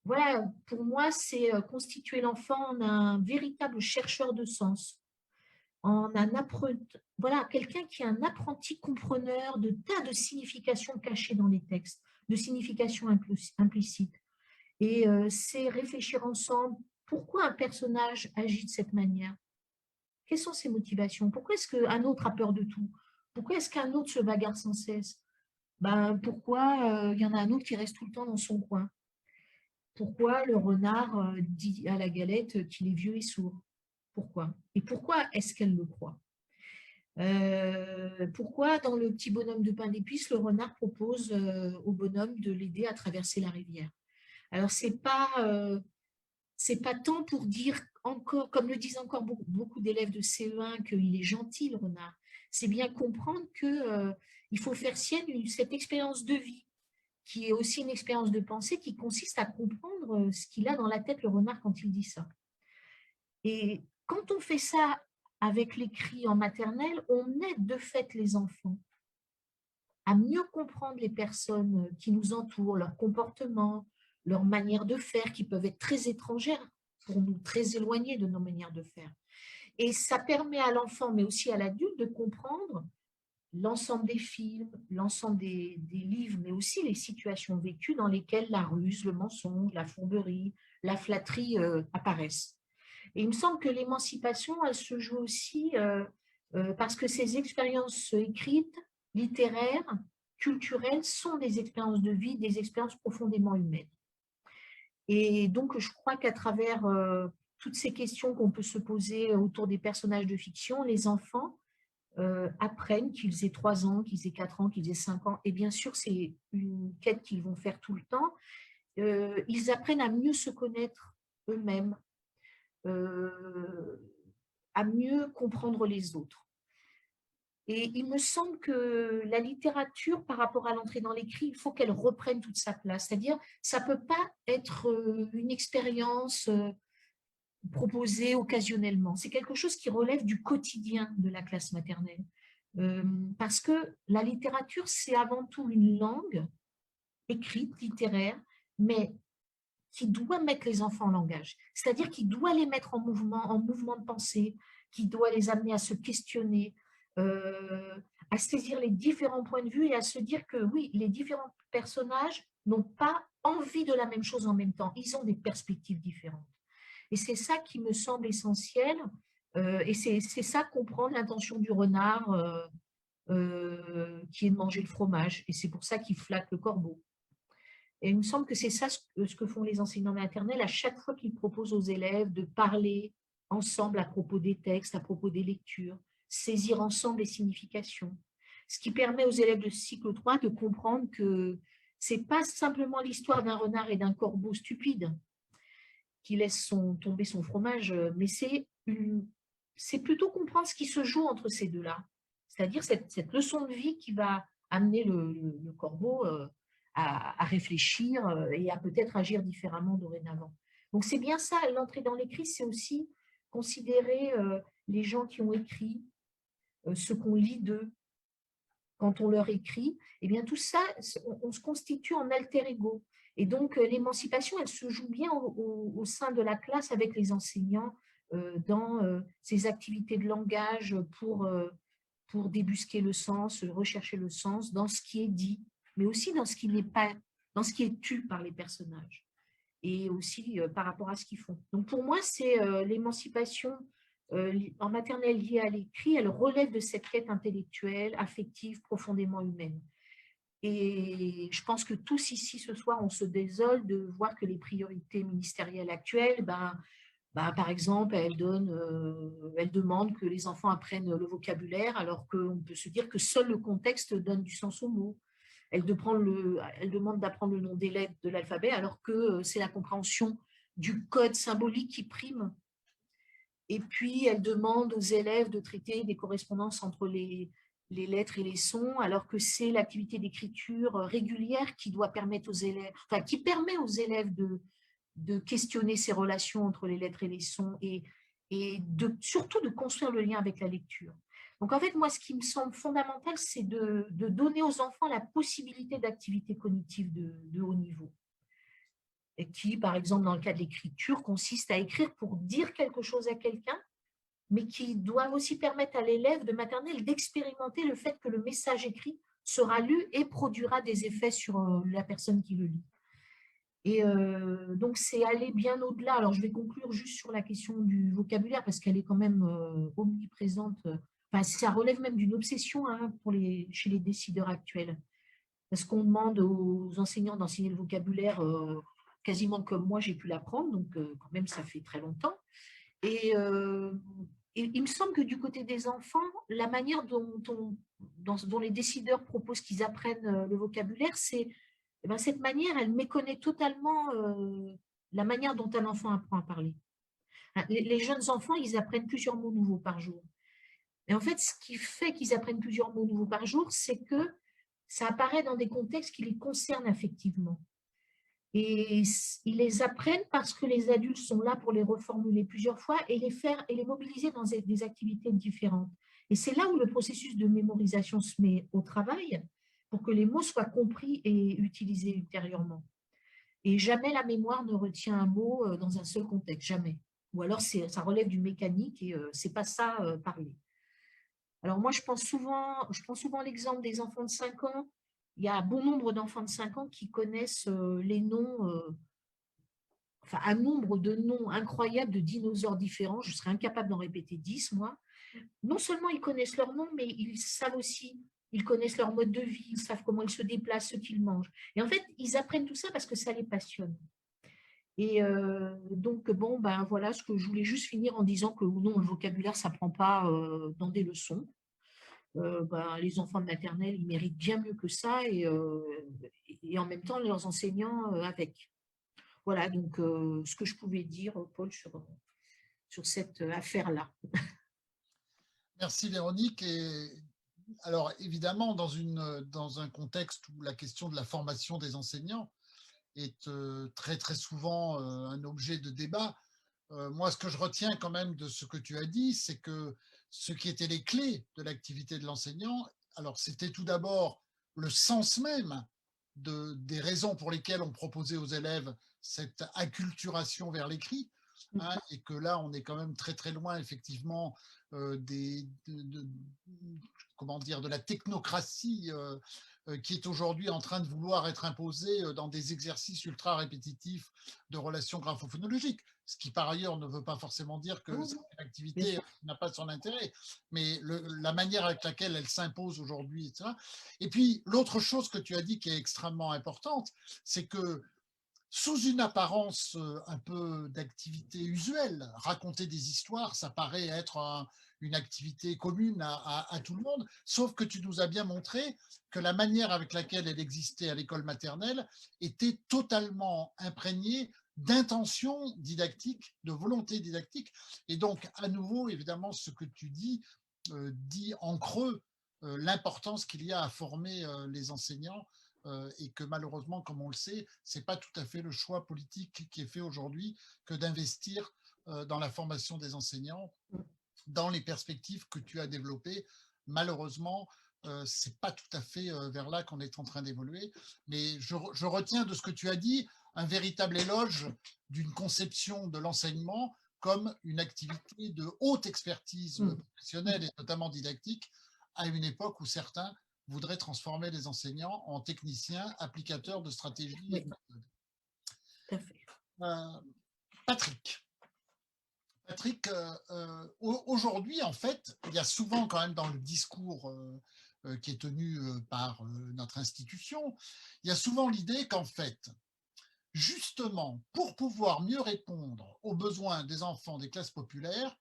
voilà, pour moi, c'est constituer l'enfant en un véritable chercheur de sens, voilà, quelqu'un qui est un apprenti compreneur de tas de significations cachées dans les textes, de significations implicites. Et c'est réfléchir ensemble, pourquoi un personnage agit de cette manière? Quelles sont ses motivations? Pourquoi est-ce qu'un autre a peur de tout? Pourquoi est-ce qu'un autre se bagarre sans cesse? Pourquoi il y en a un autre qui reste tout le temps dans son coin? Pourquoi le renard dit à la galette qu'il est vieux et sourd? Pourquoi? Et pourquoi est-ce qu'elle le croit? Pourquoi dans le petit bonhomme de pain d'épices, le renard propose au bonhomme de l'aider à traverser la rivière? Alors, c'est pas tant pour dire encore, comme le disent encore beaucoup d'élèves de CE1, qu'il est gentil, le renard. C'est bien comprendre qu'il faut faire sienne cette expérience de vie qui est aussi une expérience de pensée qui consiste à comprendre ce qu'il a dans la tête, le renard, quand il dit ça. Et quand on fait ça avec l'écrit en maternelle, on aide de fait les enfants à mieux comprendre les personnes qui nous entourent, leur comportement, leur manière de faire, qui peuvent être très étrangères pour nous, très éloignées de nos manières de faire. Et ça permet à l'enfant, mais aussi à l'adulte, de comprendre l'ensemble des films, l'ensemble des livres, mais aussi les situations vécues dans lesquelles la ruse, le mensonge, la fourberie, la flatterie apparaissent. Et il me semble que l'émancipation, elle se joue aussi parce que ces expériences écrites, littéraires, culturelles, sont des expériences de vie, des expériences profondément humaines. Et donc, je crois qu'à travers toutes ces questions qu'on peut se poser autour des personnages de fiction, les enfants apprennent, qu'ils aient 3 ans, qu'ils aient 4 ans, qu'ils aient 5 ans, et bien sûr, c'est une quête qu'ils vont faire tout le temps, ils apprennent à mieux se connaître eux-mêmes, à mieux comprendre les autres. Et il me semble que la littérature, par rapport à l'entrée dans l'écrit, il faut qu'elle reprenne toute sa place. C'est-à-dire, ça ne peut pas être une expérience proposée occasionnellement. C'est quelque chose qui relève du quotidien de la classe maternelle. Parce que la littérature, c'est avant tout une langue écrite, littéraire, mais qui doit mettre les enfants en langage. C'est-à-dire qui doit les mettre en mouvement de pensée, qui doit les amener à se questionner, à saisir les différents points de vue et à se dire que oui, les différents personnages n'ont pas envie de la même chose en même temps. Ils ont des perspectives différentes. Et c'est ça qui me semble essentiel. Et c'est ça comprendre l'intention du renard qui est de manger le fromage. Et c'est pour ça qu'il flatte le corbeau. Et il me semble que c'est ça ce que font les enseignants maternels à chaque fois qu'ils proposent aux élèves de parler ensemble à propos des textes, à propos des lectures, saisir ensemble les significations. Ce qui permet aux élèves de cycle 3 de comprendre que ce n'est pas simplement l'histoire d'un renard et d'un corbeau stupide qui laisse tomber son fromage, mais c'est plutôt comprendre ce qui se joue entre ces deux-là. C'est-à-dire cette leçon de vie qui va amener le corbeau à réfléchir et à peut-être agir différemment dorénavant. Donc c'est bien ça, l'entrée dans l'écrit, c'est aussi considérer les gens qui ont écrit, ce qu'on lit d'eux, quand on leur écrit, eh bien tout ça, on se constitue en alter ego. Et donc l'émancipation, elle se joue bien au sein de la classe avec les enseignants dans ces activités de langage pour débusquer le sens, rechercher le sens dans ce qui est dit, mais aussi dans ce qui n'est pas, dans ce qui est tu par les personnages, et aussi par rapport à ce qu'ils font. Donc pour moi, c'est l'émancipation en maternelle liée à l'écrit, elle relève de cette quête intellectuelle, affective, profondément humaine. Et je pense que tous ici, ce soir, on se désole de voir que les priorités ministérielles actuelles, par exemple, elles demandent que les enfants apprennent le vocabulaire, alors qu'on peut se dire que seul le contexte donne du sens aux mots. Elles demandent d'apprendre le nom des lettres de l'alphabet, alors que c'est la compréhension du code symbolique qui prime. Et puis, elle demande aux élèves de traiter des correspondances entre les lettres et les sons, alors que c'est l'activité d'écriture régulière qui doit permettre aux élèves, enfin, qui permet aux élèves de questionner ces relations entre les lettres et les sons et surtout de construire le lien avec la lecture. Donc, en fait, moi, ce qui me semble fondamental, c'est de donner aux enfants la possibilité d'activités cognitives de haut niveau. Et qui, par exemple, dans le cas de l'écriture, consiste à écrire pour dire quelque chose à quelqu'un, mais qui doivent aussi permettre à l'élève de maternelle d'expérimenter le fait que le message écrit sera lu et produira des effets sur la personne qui le lit. Et donc, c'est aller bien au-delà. Alors, je vais conclure juste sur la question du vocabulaire, parce qu'elle est quand même omniprésente. Enfin, ça relève même d'une obsession chez les décideurs actuels. Parce qu'on demande aux enseignants d'enseigner le vocabulaire quasiment comme moi, j'ai pu l'apprendre, donc quand même, ça fait très longtemps. Et il me semble que du côté des enfants, la manière dont les décideurs proposent qu'ils apprennent le vocabulaire, cette manière, elle méconnaît totalement la manière dont un enfant apprend à parler. Les jeunes enfants, ils apprennent plusieurs mots nouveaux par jour. Et en fait, ce qui fait qu'ils apprennent plusieurs mots nouveaux par jour, c'est que ça apparaît dans des contextes qui les concernent affectivement. Et ils les apprennent parce que les adultes sont là pour les reformuler plusieurs fois et les mobiliser dans des activités différentes. Et c'est là où le processus de mémorisation se met au travail pour que les mots soient compris et utilisés ultérieurement. Et jamais la mémoire ne retient un mot dans un seul contexte, jamais. Ou alors ça relève du mécanique et c'est pas ça parler. Alors moi, je prends souvent l'exemple des enfants de 5 ans. Il y a un bon nombre d'enfants de 5 ans qui connaissent les noms, enfin un nombre de noms incroyables de dinosaures différents. Je serais incapable d'en répéter 10, moi. Non seulement ils connaissent leur nom, mais ils savent aussi, ils connaissent leur mode de vie, ils savent comment ils se déplacent, ce qu'ils mangent. Et en fait, ils apprennent tout ça parce que ça les passionne. Et donc, bon, ben voilà ce que je voulais juste finir en disant que non, le vocabulaire, ça ne prend pas dans des leçons. Ben, les enfants de maternelle, ils méritent bien mieux que ça et en même temps, leurs enseignants avec. Voilà, donc ce que je pouvais dire, Paul, sur cette affaire-là. Merci Véronique. Et alors évidemment, dans un contexte où la question de la formation des enseignants est très très souvent un objet de débat, moi ce que je retiens quand même de ce que tu as dit, c'est que ce qui étaient les clés de l'activité de l'enseignant, alors c'était tout d'abord le sens même des raisons pour lesquelles on proposait aux élèves cette acculturation vers l'écrit, hein, et que là on est quand même très très loin effectivement comment dire, de la technocratie qui est aujourd'hui en train de vouloir être imposée dans des exercices ultra répétitifs de relations graphophonologiques, ce qui par ailleurs ne veut pas forcément dire que cette activité n'a pas son intérêt, mais la manière avec laquelle elle s'impose aujourd'hui, etc. Et puis l'autre chose que tu as dit qui est extrêmement importante, c'est que sous une apparence un peu d'activité usuelle, raconter des histoires, ça paraît être une activité commune à tout le monde, sauf que tu nous as bien montré que la manière avec laquelle elle existait à l'école maternelle était totalement imprégnée d'intention didactique, de volonté didactique. Et donc, à nouveau, évidemment, ce que tu dis dit en creux l'importance qu'il y a à former les enseignants, et que malheureusement, comme on le sait, ce n'est pas tout à fait le choix politique qui est fait aujourd'hui que d'investir dans la formation des enseignants, dans les perspectives que tu as développées. Malheureusement, ce n'est pas tout à fait vers là qu'on est en train d'évoluer. Mais je retiens de ce que tu as dit un véritable éloge d'une conception de l'enseignement comme une activité de haute expertise professionnelle et notamment didactique, à une époque où certains voudraient transformer les enseignants en techniciens, applicateurs de stratégies et de méthodes. Tout à fait. Patrick, aujourd'hui, en fait, il y a souvent quand même dans le discours qui est tenu par notre institution, il y a souvent l'idée qu'en fait, justement, pour pouvoir mieux répondre aux besoins des enfants des classes populaires,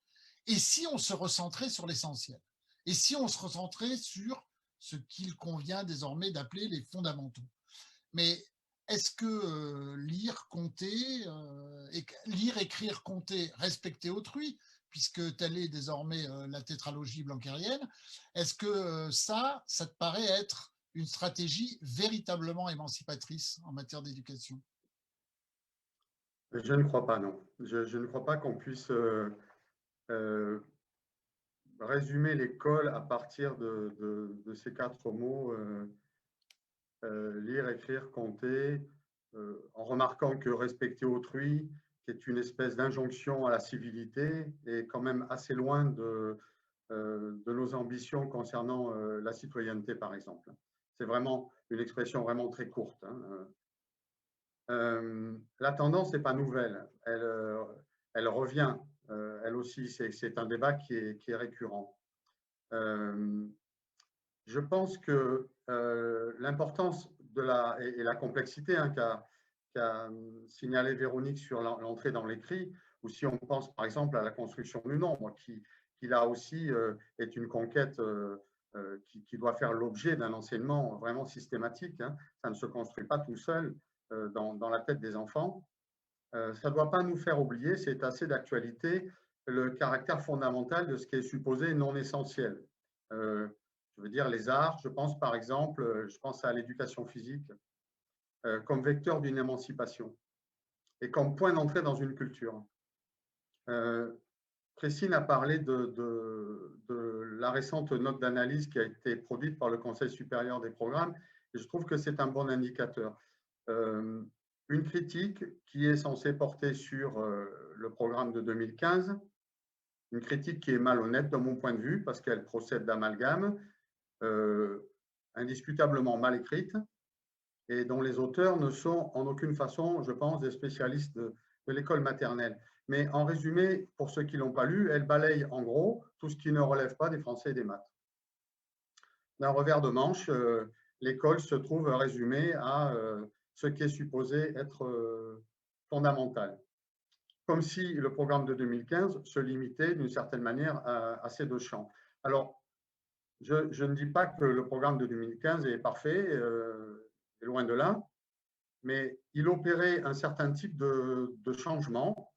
et si on se recentrait sur l'essentiel, et si on se recentrait sur ce qu'il convient désormais d'appeler les fondamentaux. Mais est-ce que lire, compter, lire, écrire, compter, respecter autrui, puisque telle est désormais la tétralogie blancarienne, est-ce que ça te paraît être une stratégie véritablement émancipatrice en matière d'éducation? Je ne crois pas, non. Je ne crois pas qu'on puisse résumer l'école à partir de ces 4 mots, lire, écrire, compter, en remarquant que respecter autrui, qui est une espèce d'injonction à la civilité, est quand même assez loin de nos ambitions concernant la citoyenneté, par exemple. C'est vraiment une expression vraiment très courte, hein. La tendance n'est pas nouvelle, elle revient, elle aussi, c'est un débat qui est récurrent. Je pense que l'importance et la complexité qu'a signalé Véronique sur l'entrée dans l'écrit, ou si on pense par exemple à la construction du nombre, qui là aussi est une conquête qui doit faire l'objet d'un enseignement vraiment systématique, hein. Ça ne se construit pas tout seul dans la tête des enfants. Ça ne doit pas nous faire oublier, c'est assez d'actualité, le caractère fondamental de ce qui est supposé non essentiel. Je veux dire les arts, je pense par exemple, je pense à l'éducation physique, comme vecteur d'une émancipation et comme point d'entrée dans une culture. Christine a parlé de la récente note d'analyse qui a été produite par le Conseil supérieur des programmes, et je trouve que c'est un bon indicateur. Une critique qui est censée porter sur le programme de 2015, une critique qui est malhonnête de mon point de vue, parce qu'elle procède d'amalgame, indiscutablement mal écrite, et dont les auteurs ne sont en aucune façon, je pense, des spécialistes de l'école maternelle. Mais en résumé, pour ceux qui ne l'ont pas lu, elle balaye en gros tout ce qui ne relève pas des français et des maths. D'un revers de manche, l'école se trouve résumée à ce qui est supposé être fondamental. Comme si le programme de 2015 se limitait d'une certaine manière à ces deux champs. Alors, je ne dis pas que le programme de 2015 est parfait, loin de là, mais il opérait un certain type de changement,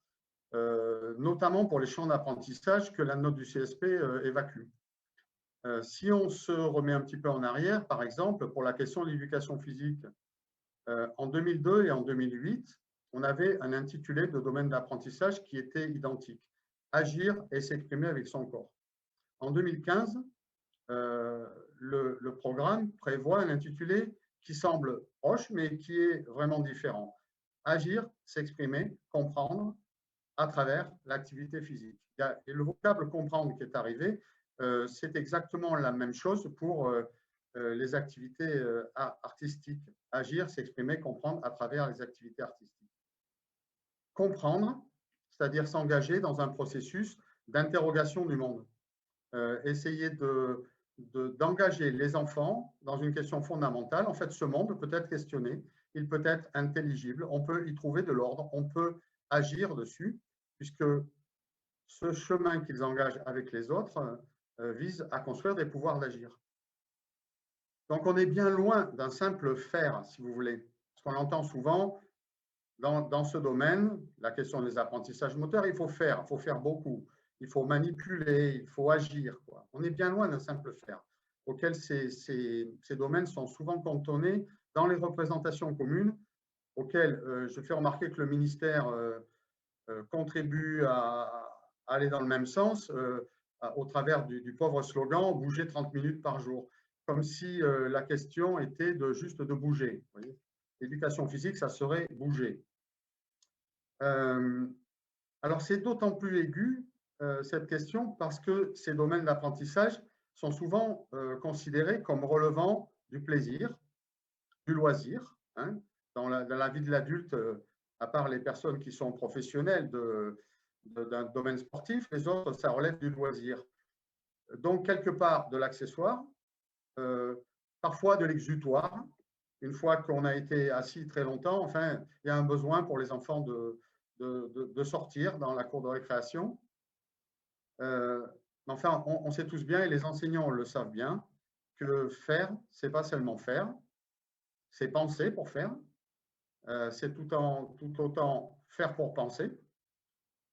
notamment pour les champs d'apprentissage que la note du CSP évacue. Si on se remet un petit peu en arrière, par exemple, pour la question de l'éducation physique, en 2002 et en 2008, on avait un intitulé de domaine d'apprentissage qui était identique, agir et s'exprimer avec son corps. En 2015, le programme prévoit un intitulé qui semble proche, mais qui est vraiment différent. Agir, s'exprimer, comprendre à travers l'activité physique. Et le vocable comprendre qui est arrivé, c'est exactement la même chose pour les activités artistiques. Agir, s'exprimer, comprendre à travers les activités artistiques. Comprendre, c'est-à-dire s'engager dans un processus d'interrogation du monde. Essayer d'engager les enfants dans une question fondamentale. En fait, ce monde peut être questionné, il peut être intelligible, on peut y trouver de l'ordre, on peut agir dessus, puisque ce chemin qu'ils engagent avec les autres vise à construire des pouvoirs d'agir. Donc, on est bien loin d'un simple faire, si vous voulez. Parce qu'on entend souvent, dans ce domaine, la question des apprentissages moteurs, il faut faire beaucoup. Il faut manipuler, il faut agir, quoi. On est bien loin d'un simple faire, auquel ces domaines sont souvent cantonnés dans les représentations communes, auxquelles je fais remarquer que le ministère contribue à aller dans le même sens au travers du pauvre slogan « bouger 30 minutes par jour », comme si la question était juste de bouger. L'éducation physique, ça serait bouger. Alors, c'est d'autant plus aigu cette question parce que ces domaines d'apprentissage sont souvent considérés comme relevant du plaisir, du loisir. Hein. Dans la vie de l'adulte, à part les personnes qui sont professionnelles d'un domaine sportif, les autres, ça relève du loisir. Donc, quelque part, de l'accessoire, parfois de l'exutoire. Une fois qu'on a été assis très longtemps, enfin, il y a un besoin pour les enfants de sortir dans la cour de récréation. Enfin, on sait tous bien, et les enseignants le savent bien, que faire, ce n'est pas seulement faire, c'est penser pour faire, c'est tout autant faire pour penser.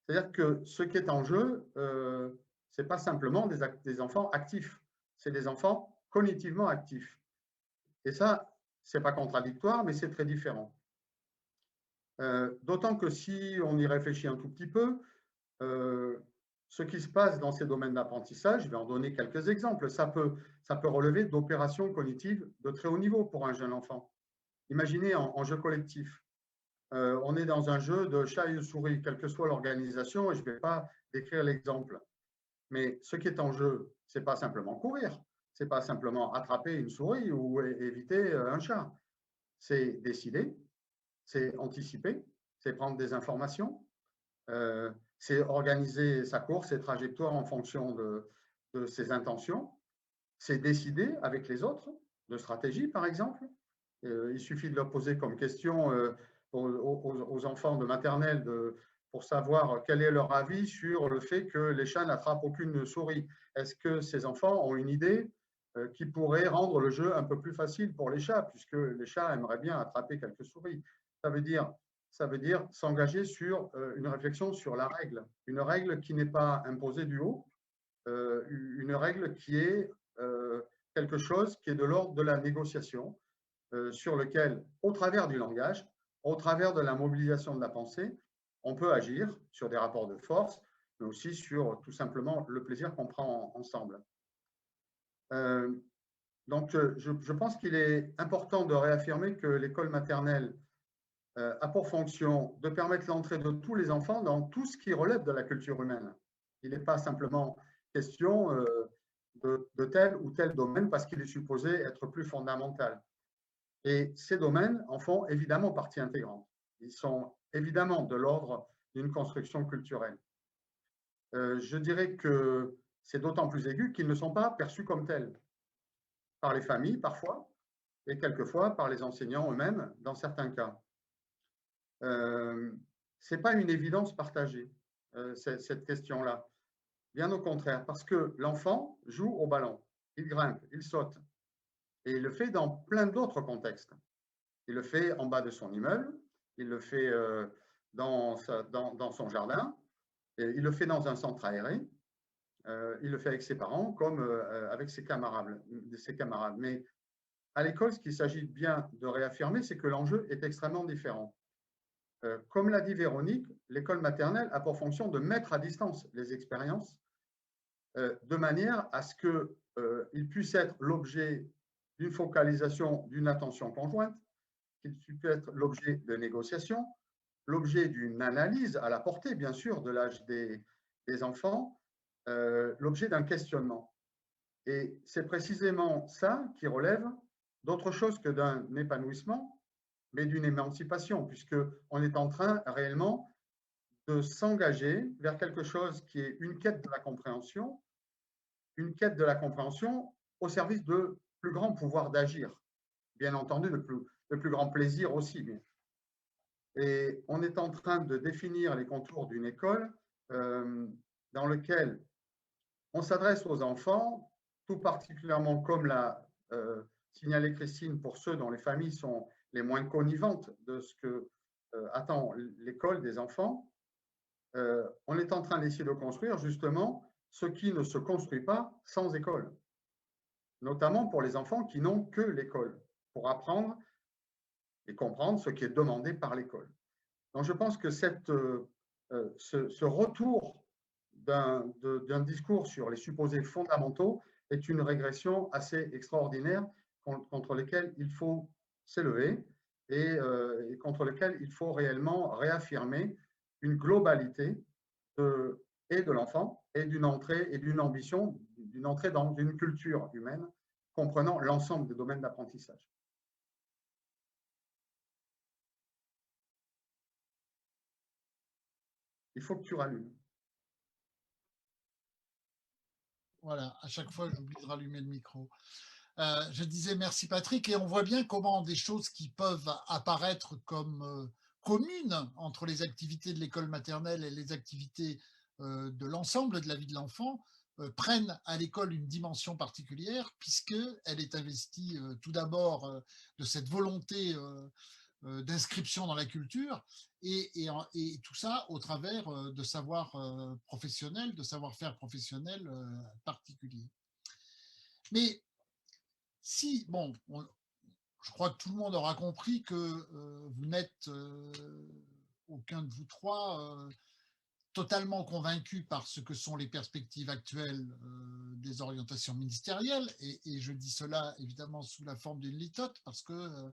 C'est-à-dire que ce qui est en jeu, ce n'est pas simplement des enfants actifs, c'est des enfants cognitivement actifs. Et ça, ce n'est pas contradictoire, mais c'est très différent. D'autant que si on y réfléchit un tout petit peu, ce qui se passe dans ces domaines d'apprentissage, je vais en donner quelques exemples, ça peut relever d'opérations cognitives de très haut niveau pour un jeune enfant. Imaginez en jeu collectif. On est dans un jeu de chat et de souris, quelle que soit l'organisation, et je ne vais pas décrire l'exemple. Mais ce qui est en jeu, ce n'est pas simplement courir, ce n'est pas simplement attraper une souris ou éviter un chat. C'est décider, c'est anticiper, c'est prendre des informations, c'est organiser sa course, ses trajectoires en fonction de ses intentions, c'est décider avec les autres de stratégie, par exemple. Il suffit de leur poser comme question aux enfants de maternelle pour savoir quel est leur avis sur le fait que les chats n'attrapent aucune souris. Est-ce que ces enfants ont une idée qui pourrait rendre le jeu un peu plus facile pour les chats, puisque les chats aimeraient bien attraper quelques souris? Ça veut dire s'engager sur une réflexion sur la règle. Une règle qui n'est pas imposée du haut, une règle qui est quelque chose qui est de l'ordre de la négociation, sur lequel, au travers du langage, au travers de la mobilisation de la pensée, on peut agir sur des rapports de force, mais aussi sur tout simplement le plaisir qu'on prend ensemble. Donc, je pense qu'il est important de réaffirmer que l'école maternelle a pour fonction de permettre l'entrée de tous les enfants dans tout ce qui relève de la culture humaine. Il n'est pas simplement question de tel ou tel domaine parce qu'il est supposé être plus fondamental. Et ces domaines en font évidemment partie intégrante. Ils sont évidemment de l'ordre d'une construction culturelle. Je dirais que c'est d'autant plus aigu qu'ils ne sont pas perçus comme tels par les familles parfois et quelquefois par les enseignants eux-mêmes dans certains cas. Ce n'est pas une évidence partagée, cette question-là. Bien au contraire, parce que l'enfant joue au ballon, il grimpe, il saute. Et il le fait dans plein d'autres contextes. Il le fait en bas de son immeuble, il le fait dans son jardin, et il le fait dans un centre aéré, il le fait avec ses parents comme avec ses camarades. Mais à l'école, ce qu'il s'agit bien de réaffirmer, c'est que l'enjeu est extrêmement différent. Comme l'a dit Véronique, l'école maternelle a pour fonction de mettre à distance les expériences de manière à ce qu'ils puissent être l'objet d'une focalisation, d'une attention conjointe, qu'il puisse être l'objet de négociations, l'objet d'une analyse à la portée, bien sûr, de l'âge des enfants, l'objet d'un questionnement. Et c'est précisément ça qui relève d'autre chose que d'un épanouissement, mais d'une émancipation, puisqu'on est en train réellement de s'engager vers quelque chose qui est une quête de la compréhension au service de plus grand pouvoir d'agir, bien entendu, de plus grand plaisir aussi. Et on est en train de définir les contours d'une école dans laquelle on s'adresse aux enfants, tout particulièrement comme l'a signalé Christine, pour ceux dont les familles sont les moins connivantes de ce que attend l'école des enfants. On est en train d'essayer de construire justement ce qui ne se construit pas sans école, notamment pour les enfants qui n'ont que l'école, pour apprendre et comprendre ce qui est demandé par l'école. Donc je pense que ce retour d'un discours sur les supposés fondamentaux est une régression assez extraordinaire contre laquelle il faut s'élever et contre laquelle il faut réellement réaffirmer une globalité et de l'enfant et d'une entrée et d'une ambition, d'une entrée dans une culture humaine comprenant l'ensemble des domaines d'apprentissage. Il faut que tu rallumes. Voilà, à chaque fois, j'oublie de rallumer le micro. Je disais merci Patrick, et on voit bien comment des choses qui peuvent apparaître comme communes entre les activités de l'école maternelle et les activités de l'ensemble de la vie de l'enfant prennent à l'école une dimension particulière, puisqu'elle est investie tout d'abord de cette volonté d'inscription dans la culture et tout ça au travers de savoirs professionnels, de savoir-faire professionnel particuliers. Mais si, bon, je crois que tout le monde aura compris que vous n'êtes aucun de vous trois totalement convaincu par ce que sont les perspectives actuelles des orientations ministérielles, et je dis cela évidemment sous la forme d'une litote, parce que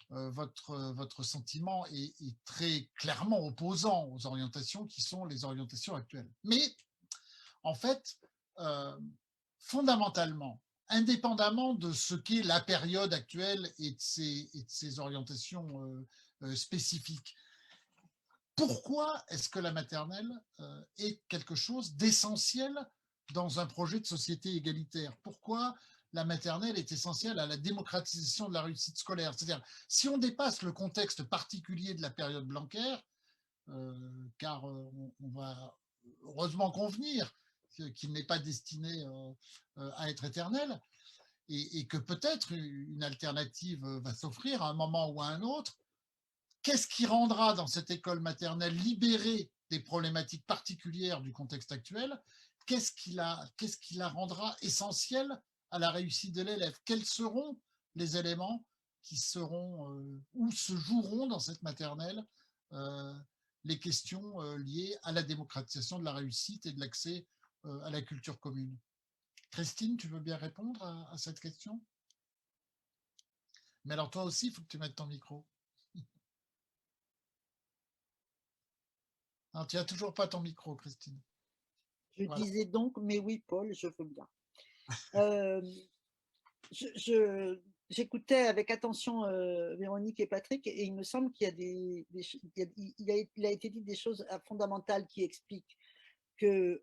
votre sentiment est très clairement opposant aux orientations qui sont les orientations actuelles. Mais en fait, fondamentalement, indépendamment de ce qu'est la période actuelle et de ses orientations spécifiques, pourquoi est-ce que la maternelle est quelque chose d'essentiel dans un projet de société égalitaire? Pourquoi la maternelle est essentielle à la démocratisation de la réussite scolaire? C'est-à-dire, si on dépasse le contexte particulier de la période Blanquer, car on va heureusement convenir qu'il n'est pas destiné à être éternel, et que peut-être une alternative va s'offrir à un moment ou à un autre, qu'est-ce qui rendra dans cette école maternelle libérée des problématiques particulières du contexte actuel, qu'est-ce qui la rendra essentielle à la réussite de l'élève. Quels seront les éléments qui seront ou se joueront dans cette maternelle les questions liées à la démocratisation de la réussite et de l'accès à la culture commune. Christine, tu veux bien répondre à cette question? Mais alors toi aussi, il faut que tu mettes ton micro. Non, tu n'as toujours pas ton micro, Christine. Je Voilà. disais donc, mais oui, Paul, je veux bien. J'écoutais avec attention Véronique et Patrick, et il me semble qu'il y a il a été dit des choses fondamentales qui expliquent que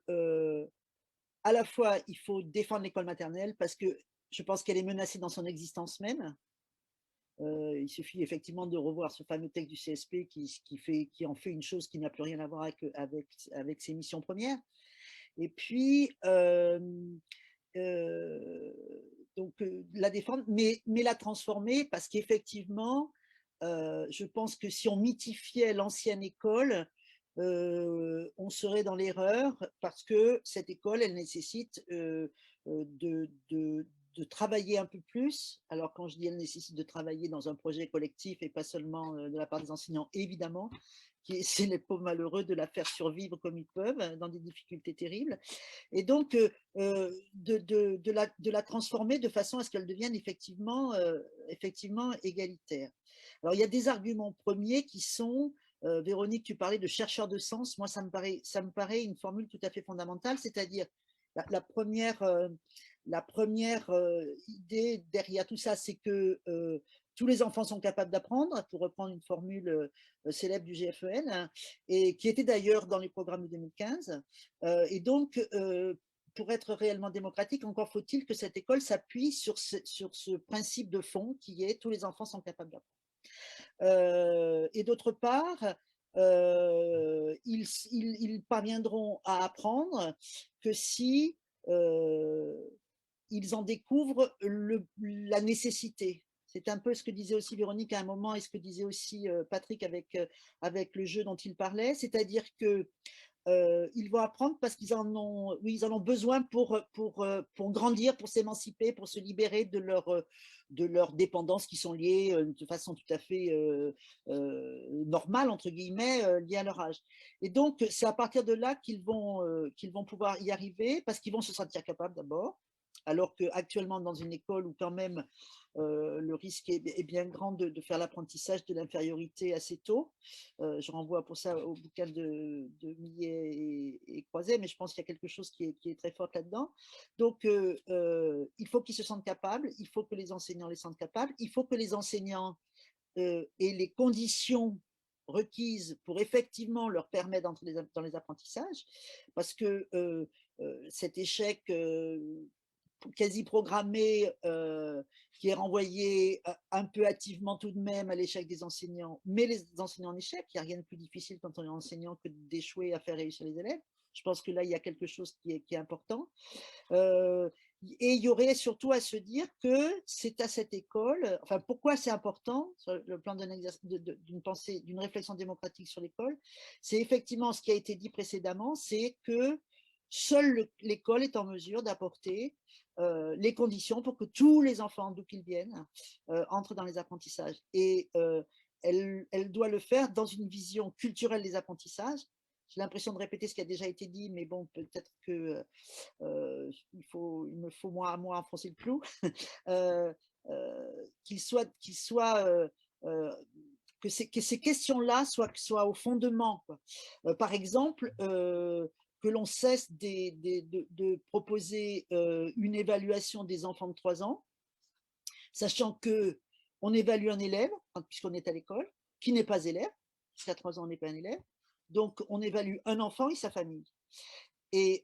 à la fois il faut défendre l'école maternelle parce que je pense qu'elle est menacée dans son existence même. Il suffit effectivement de revoir ce fameux texte du CSP qui en fait une chose qui n'a plus rien à voir avec ses missions premières. Et puis, donc la défendre, mais la transformer parce qu'effectivement, je pense que si on mythifiait l'ancienne école, on serait dans l'erreur parce que cette école, elle nécessite de travailler un peu plus. Alors quand je dis elle nécessite de travailler dans un projet collectif et pas seulement de la part des enseignants, évidemment, c'est les pauvres malheureux de la faire survivre comme ils peuvent dans des difficultés terribles. Et donc de la transformer de façon à ce qu'elle devienne effectivement égalitaire. Alors il y a des arguments premiers qui sont Véronique, tu parlais de chercheurs de sens. Moi, ça me paraît une formule tout à fait fondamentale, c'est-à-dire la première idée derrière tout ça, c'est que tous les enfants sont capables d'apprendre, pour reprendre une formule célèbre du GFEN, hein, et qui était d'ailleurs dans les programmes de 2015. Et donc, pour être réellement démocratique, encore faut-il que cette école s'appuie sur ce principe de fond qui est tous les enfants sont capables d'apprendre. Et d'autre part, ils parviendront à apprendre que si ils en découvrent la nécessité. C'est un peu ce que disait aussi Véronique à un moment et ce que disait aussi Patrick avec le jeu dont il parlait, c'est-à-dire que ils vont apprendre parce qu'ils en ont besoin pour grandir, pour s'émanciper, pour se libérer de leur dépendance qui sont liées de façon tout à fait normale, entre guillemets, liée à leur âge. Et donc, c'est à partir de là qu'ils vont pouvoir y arriver parce qu'ils vont se sentir capables d'abord, alors qu'actuellement, dans une école où quand même le risque est bien grand de faire l'apprentissage de l'infériorité assez tôt. Je renvoie pour ça au bouquin de Millet et Croiset, mais je pense qu'il y a quelque chose qui est très fort là-dedans. Donc, il faut qu'ils se sentent capables, il faut que les enseignants les sentent capables, il faut que les enseignants aient les conditions requises pour effectivement leur permettre d'entrer dans les apprentissages, parce que cet échec quasi programmé qui est renvoyé un peu hâtivement tout de même à l'échec des enseignants, mais les enseignants en échec, il n'y a rien de plus difficile quand on est enseignant que d'échouer à faire réussir les élèves. Je pense que là, il y a quelque chose qui est important. Et il y aurait surtout à se dire que c'est à cette école, enfin pourquoi c'est important sur le plan d'une pensée, d'une réflexion démocratique sur l'école, c'est effectivement ce qui a été dit précédemment, c'est que seule l'école est en mesure d'apporter les conditions pour que tous les enfants, d'où qu'ils viennent, entrent dans les apprentissages. Et elle doit le faire dans une vision culturelle des apprentissages. J'ai l'impression de répéter ce qui a déjà été dit, mais bon, peut-être que il me faut moi enfoncer le clou. Que ces questions-là soient au fondement, quoi. Par exemple, que l'on cesse de proposer une évaluation des enfants de 3 ans, sachant qu'on évalue un élève, puisqu'on est à l'école, qui n'est pas élève, jusqu'à 3 ans, on n'est pas un élève, donc on évalue un enfant et sa famille. Et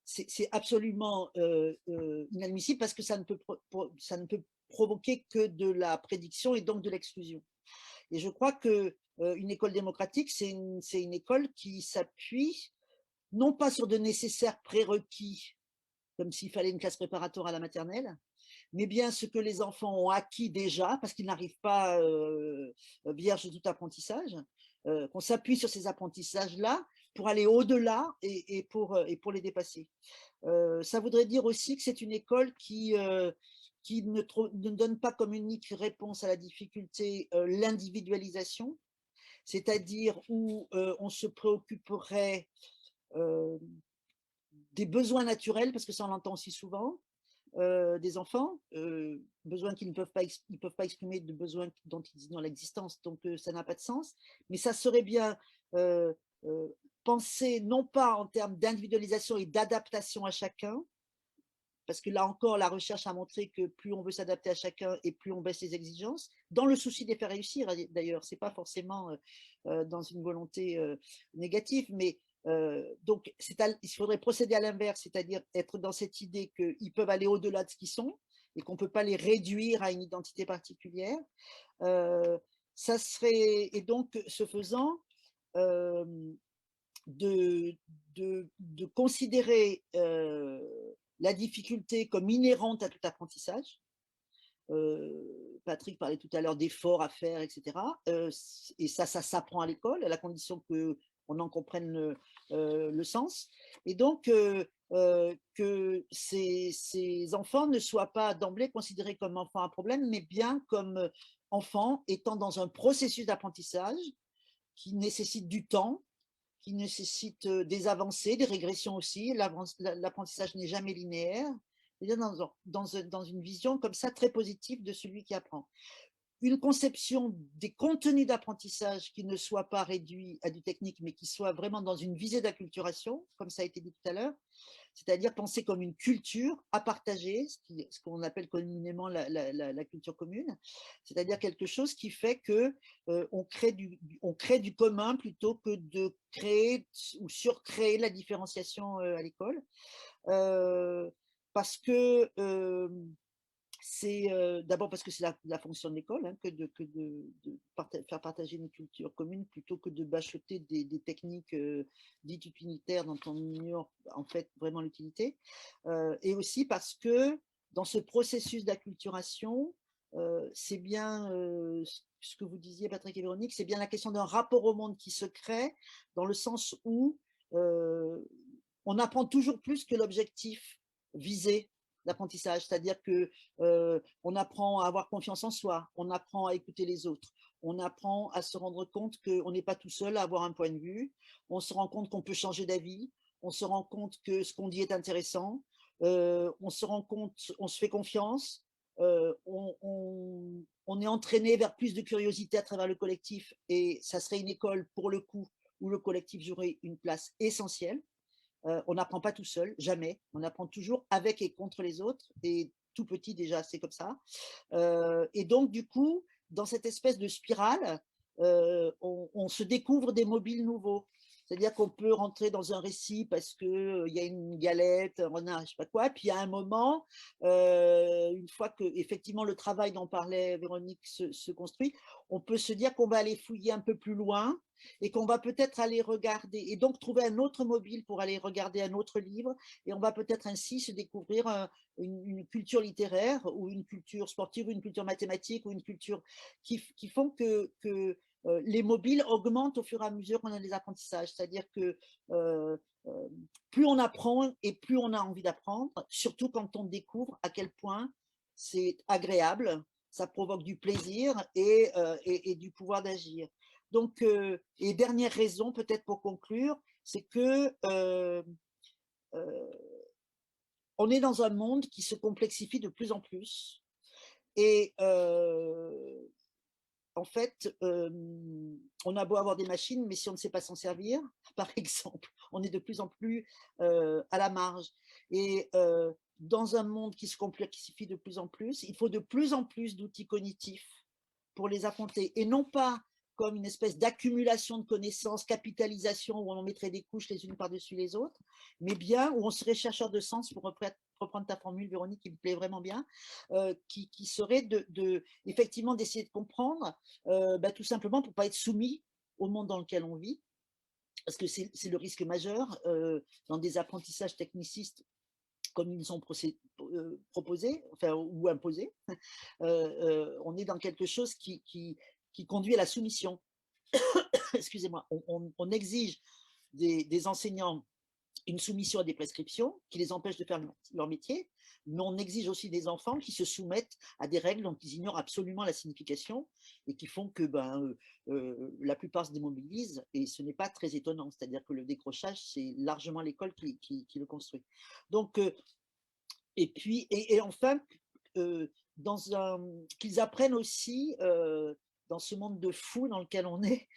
c'est absolument inadmissible parce que ça ne peut provoquer que de la prédiction et donc de l'exclusion. Et je crois qu'une école démocratique, c'est une école qui s'appuie non pas sur de nécessaires prérequis, comme s'il fallait une classe préparatoire à la maternelle, mais bien ce que les enfants ont acquis déjà, parce qu'ils n'arrivent pas vierges de tout apprentissage, qu'on s'appuie sur ces apprentissages-là pour aller au-delà et pour les dépasser. Ça voudrait dire aussi que c'est une école qui ne donne pas comme unique réponse à la difficulté l'individualisation, c'est-à-dire où on se préoccuperait des besoins naturels, parce que ça on l'entend aussi souvent, des enfants, besoins qu'ils ne peuvent pas exprimer, de besoins dont ils ignorent l'existence, donc ça n'a pas de sens. Mais ça serait bien penser non pas en termes d'individualisation et d'adaptation à chacun, parce que là encore, la recherche a montré que plus on veut s'adapter à chacun et plus on baisse les exigences, dans le souci de les faire réussir d'ailleurs, c'est pas forcément dans une volonté négative, mais donc il faudrait procéder à l'inverse, c'est-à-dire être dans cette idée qu'ils peuvent aller au-delà de ce qu'ils sont et qu'on ne peut pas les réduire à une identité particulière. Ça serait, et donc ce faisant, de considérer la difficulté comme inhérente à tout apprentissage. Patrick parlait tout à l'heure d'efforts à faire, etc. Et ça s'apprend à l'école, à la condition qu'on en comprenne le sens. Et donc, que ces enfants ne soient pas d'emblée considérés comme enfants à problème, mais bien comme enfants étant dans un processus d'apprentissage qui nécessite du temps, qui nécessite des avancées, des régressions aussi. L'apprentissage n'est jamais linéaire. Dans une vision comme ça très positive de celui qui apprend. Une conception des contenus d'apprentissage qui ne soit pas réduit à du technique, mais qui soit vraiment dans une visée d'acculturation, comme ça a été dit tout à l'heure, c'est-à-dire penser comme une culture à partager, ce qu'on appelle communément la culture commune, c'est-à-dire quelque chose qui fait que on crée du commun plutôt que de créer ou surcréer la différenciation à l'école. Parce que c'est d'abord parce que c'est la fonction de l'école, hein, que de faire partager une culture commune plutôt que de bachoter des techniques dites utilitaires dont on ignore en fait vraiment l'utilité. Et aussi parce que dans ce processus d'acculturation, c'est bien ce que vous disiez, Patrick et Véronique, c'est bien la question d'un rapport au monde qui se crée dans le sens où on apprend toujours plus que l'objectif visé d'apprentissage, c'est-à-dire que on apprend à avoir confiance en soi, on apprend à écouter les autres, on apprend à se rendre compte qu'on n'est pas tout seul à avoir un point de vue, on se rend compte qu'on peut changer d'avis, on se rend compte que ce qu'on dit est intéressant, on se rend compte, on se fait confiance, on est entraîné vers plus de curiosité à travers le collectif, et ça serait une école pour le coup où le collectif jouerait une place essentielle. On n'apprend pas tout seul, jamais. On apprend toujours avec et contre les autres. Et tout petit déjà, c'est comme ça. Et donc, du coup, dans cette espèce de spirale, on se découvre des mobiles nouveaux. C'est-à-dire qu'on peut rentrer dans un récit parce qu'il y a une galette, un renard, je ne sais pas quoi. Puis à un moment, une fois que effectivement le travail dont parlait Véronique se construit, on peut se dire qu'on va aller fouiller un peu plus loin et qu'on va peut-être aller regarder, et donc trouver un autre mobile pour aller regarder un autre livre, et on va peut-être ainsi se découvrir une culture littéraire, ou une culture sportive, ou une culture mathématique, ou une culture qui font que les mobiles augmentent au fur et à mesure qu'on a des apprentissages, c'est-à-dire que plus on apprend et plus on a envie d'apprendre, surtout quand on découvre à quel point c'est agréable, ça provoque du plaisir et du pouvoir d'agir. Donc, et dernière raison, peut-être pour conclure, c'est que on est dans un monde qui se complexifie de plus en plus. Et en fait, on a beau avoir des machines, mais si on ne sait pas s'en servir, par exemple, on est de plus en plus à la marge. Et dans un monde qui se complexifie de plus en plus, il faut de plus en plus d'outils cognitifs pour les affronter, et non pas comme une espèce d'accumulation de connaissances, capitalisation, où on mettrait des couches les unes par-dessus les autres, mais bien où on serait chercheur de sens, pour reprendre ta formule, Véronique, qui me plaît vraiment bien, qui serait effectivement d'essayer de comprendre, tout simplement pour ne pas être soumis au monde dans lequel on vit, parce que c'est le risque majeur dans des apprentissages technicistes comme ils sont proposés, enfin, ou imposés. On est dans quelque chose qui conduit à la soumission. Excusez-moi, on exige des enseignants une soumission à des prescriptions qui les empêchent de faire leur métier, mais on exige aussi des enfants qui se soumettent à des règles dont ils ignorent absolument la signification et qui font que la plupart se démobilisent, et ce n'est pas très étonnant, c'est-à-dire que le décrochage, c'est largement l'école qui le construit. Donc, et enfin, qu'ils apprennent aussi, dans ce monde de fous dans lequel on est,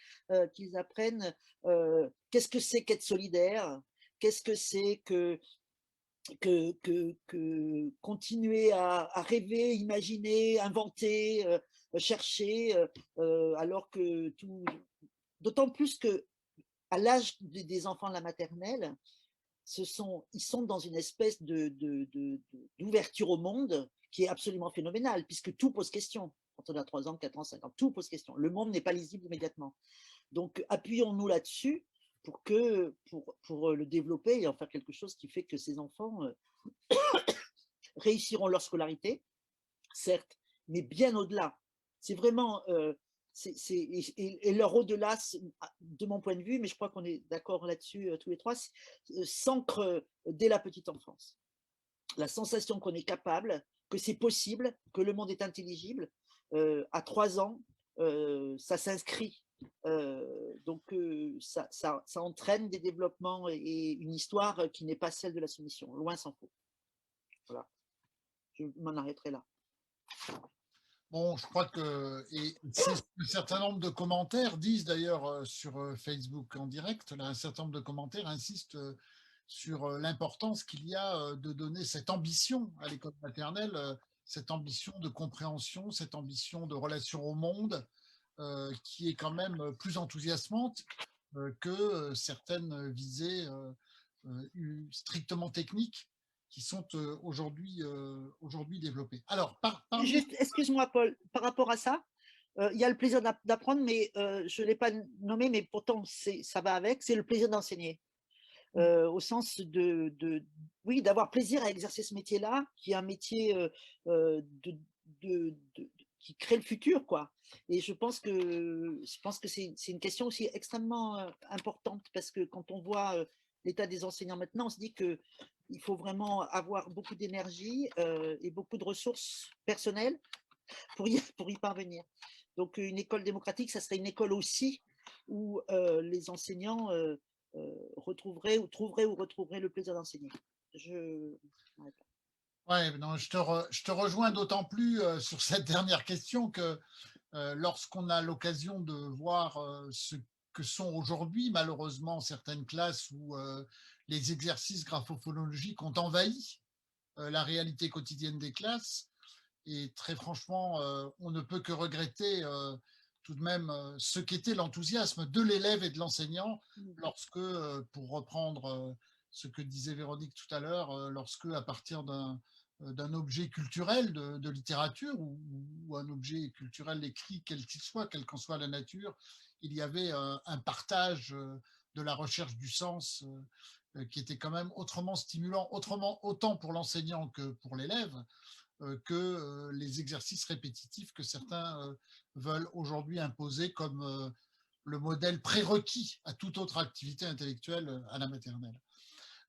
qu'ils apprennent qu'est-ce que c'est qu'être solidaire, qu'est-ce que c'est que continuer à rêver, imaginer, inventer, chercher, alors que tout… D'autant plus qu'à l'âge des enfants de la maternelle, ils sont dans une espèce d'ouverture au monde qui est absolument phénoménale, puisque tout pose question. Quand on a 3 ans, 4 ans, 5 ans, tout pose question. Le monde n'est pas lisible immédiatement. Donc, appuyons-nous là-dessus pour le développer et en faire quelque chose qui fait que ces enfants réussiront leur scolarité, certes, mais bien au-delà. C'est vraiment… et leur au-delà, de mon point de vue, mais je crois qu'on est d'accord là-dessus tous les trois, s'ancre dès la petite enfance. La sensation qu'on est capable, que c'est possible, que le monde est intelligible, à 3 ans, ça s'inscrit. Donc, ça entraîne des développements et une histoire qui n'est pas celle de la soumission, loin s'en faut. Voilà, je m'en arrêterai là. Bon, je crois que, et c'est ce qu'un certain nombre de commentaires disent d'ailleurs sur Facebook en direct, là, un certain nombre de commentaires insistent sur l'importance qu'il y a de donner cette ambition à l'école maternelle, cette ambition de compréhension, cette ambition de relation au monde, qui est quand même plus enthousiasmante que certaines visées strictement techniques qui sont aujourd'hui développées. Alors, excuse-moi Paul, par rapport à ça, il y a le plaisir d'apprendre, mais je ne l'ai pas nommé, mais pourtant ça va avec, c'est le plaisir d'enseigner. Au sens oui, d'avoir plaisir à exercer ce métier-là, qui est un métier qui crée le futur, quoi. Et je pense que c'est une question aussi extrêmement importante, parce que quand on voit l'état des enseignants maintenant, on se dit que il faut vraiment avoir beaucoup d'énergie et beaucoup de ressources personnelles pour y parvenir. Donc, une école démocratique, ça serait une école aussi où les enseignants trouveraient ou retrouveraient le plaisir d'enseigner. Ouais, non, je te rejoins d'autant plus sur cette dernière question que lorsqu'on a l'occasion de voir ce que sont aujourd'hui malheureusement certaines classes où les exercices graphophonologiques ont envahi la réalité quotidienne des classes, et très franchement, on ne peut que regretter tout de même ce qu'était l'enthousiasme de l'élève et de l'enseignant lorsque, pour reprendre ce que disait Véronique tout à l'heure, lorsque à partir d'un objet culturel de littérature ou un objet culturel écrit, quel qu'il soit, quelle qu'en soit la nature, il y avait un partage de la recherche du sens qui était quand même autrement stimulant, autant pour l'enseignant que pour l'élève, que les exercices répétitifs que certains veulent aujourd'hui imposer comme le modèle prérequis à toute autre activité intellectuelle à la maternelle.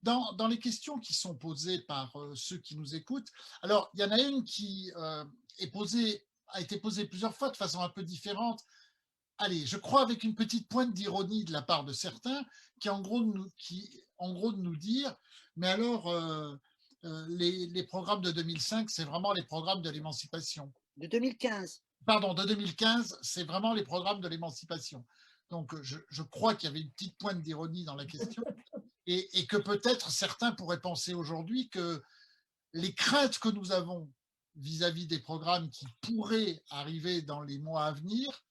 Dans les questions qui sont posées par ceux qui nous écoutent, alors il y en a une qui a été posée plusieurs fois de façon un peu différente. Allez, je crois avec une petite pointe d'ironie de la part de certains, qui en gros de nous dire, mais alors les programmes de 2005, c'est vraiment les programmes de l'émancipation. De 2015. Pardon, de 2015, c'est vraiment les programmes de l'émancipation. Donc je crois qu'il y avait une petite pointe d'ironie dans la question. Et que peut-être certains pourraient penser aujourd'hui que les craintes que nous avons vis-à-vis des programmes qui pourraient arriver dans les mois à venir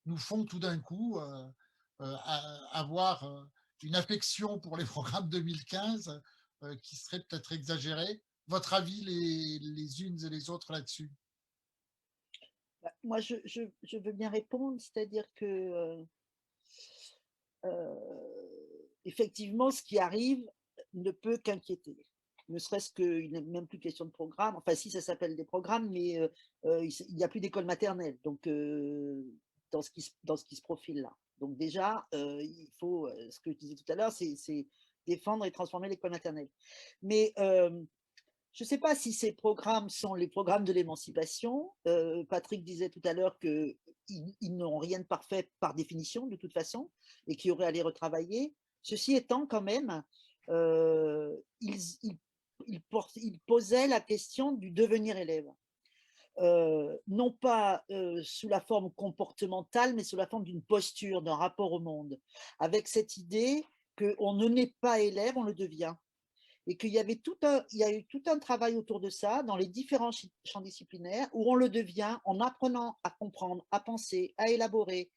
nous font tout d'un coup avoir une affection pour les programmes 2015 qui serait peut-être exagérée. Votre avis les unes et les autres là-dessus? Moi, je veux bien répondre, c'est-à-dire que effectivement, ce qui arrive ne peut qu'inquiéter. Ne serait-ce qu'il n'est même plus question de programme. Enfin, si, ça s'appelle des programmes, mais il n'y a plus d'école maternelle. Donc, dans ce qui se profile là. Donc déjà, il faut, ce que je disais tout à l'heure, c'est défendre et transformer l'école maternelle. Mais je ne sais pas si ces programmes sont les programmes de l'émancipation. Patrick disait tout à l'heure qu'ils n'ont rien de parfait par définition, de toute façon, et qu'il y aurait à les retravailler. Ceci étant, quand même, ils posaient la question du devenir élève. Non pas sous la forme comportementale, mais sous la forme d'une posture, d'un rapport au monde, avec cette idée qu'on ne naît pas élève, on le devient. Et qu'il y avait il y a eu tout un travail autour de ça dans les différents champs disciplinaires où on le devient en apprenant à comprendre, à penser, à élaborer,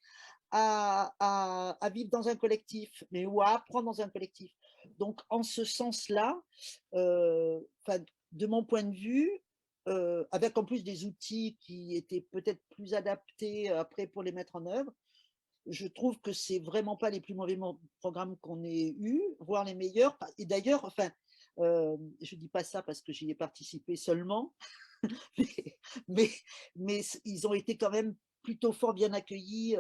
à vivre dans un collectif, mais ou à apprendre dans un collectif. Donc, en ce sens-là, de mon point de vue, avec en plus des outils qui étaient peut-être plus adaptés après pour les mettre en œuvre, je trouve que c'est vraiment pas les plus mauvais programmes qu'on ait eus, voire les meilleurs. Et d'ailleurs, enfin, je dis pas ça parce que j'y ai participé seulement, mais ils ont été quand même plutôt fort bien accueillis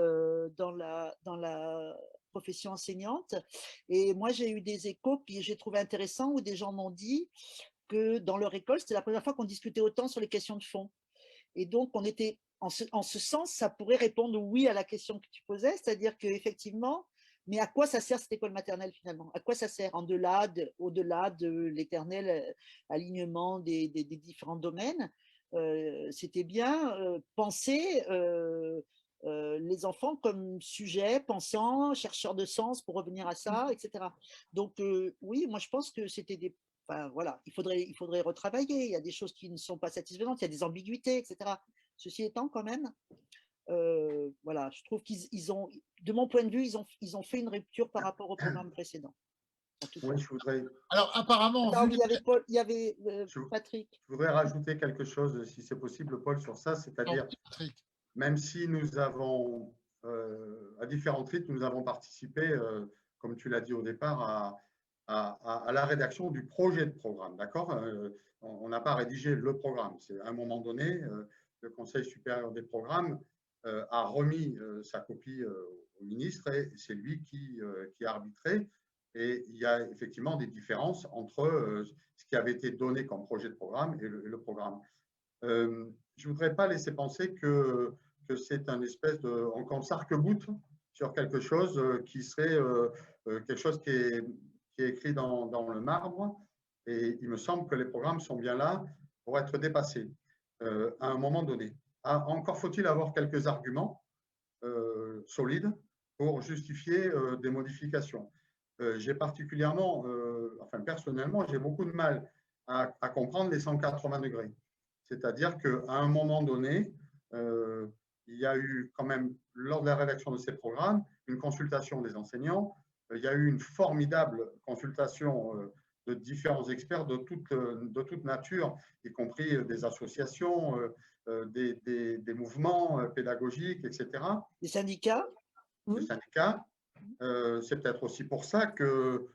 dans la profession enseignante. Et moi, j'ai eu des échos que j'ai trouvé intéressants où des gens m'ont dit que dans leur école, c'était la première fois qu'on discutait autant sur les questions de fond. Et donc, on était, en ce sens, ça pourrait répondre oui à la question que tu posais, c'est-à-dire qu'effectivement, mais à quoi ça sert cette école maternelle finalement? À quoi ça sert au-delà de l'éternel alignement des différents domaines? C'était bien penser les enfants comme sujets, pensants, chercheurs de sens, pour revenir à ça, etc. Donc oui, moi je pense que c'était des... Enfin, voilà, il faudrait retravailler. Il y a des choses qui ne sont pas satisfaisantes, il y a des ambiguïtés, etc. Ceci étant, quand même, voilà, je trouve qu'ils ont, de mon point de vue, ils ont fait une rupture par rapport au programme précédent. Oui, je voudrais. Alors, apparemment, Attends, il y avait Paul, il y avait Patrick. Je voudrais rajouter quelque chose, si c'est possible, Paul, sur ça, c'est-à-dire, même si nous avons, à différents titres, nous avons participé, comme tu l'as dit au départ, à la rédaction du projet de programme, d'accord? On n'a pas rédigé le programme. C'est à un moment donné, le Conseil supérieur des programmes a remis sa copie au ministre et c'est lui qui a arbitré. Et il y a effectivement des différences entre ce qui avait été donné comme projet de programme et le programme. Je ne voudrais pas laisser penser que c'est un espèce de encore s'arc-boute sur quelque chose qui serait quelque chose qui est écrit dans le marbre. Et il me semble que les programmes sont bien là pour être dépassés à un moment donné. Encore faut-il avoir quelques arguments solides pour justifier des modifications. J'ai particulièrement, enfin personnellement, j'ai beaucoup de mal à comprendre les 180 degrés. C'est-à-dire qu'à un moment donné, il y a eu quand même, lors de la rédaction de ces programmes, une consultation des enseignants. Il y a eu une formidable consultation de différents experts de toute nature, y compris des associations, des mouvements pédagogiques, etc. Les syndicats? Les syndicats. C'est peut-être aussi pour ça que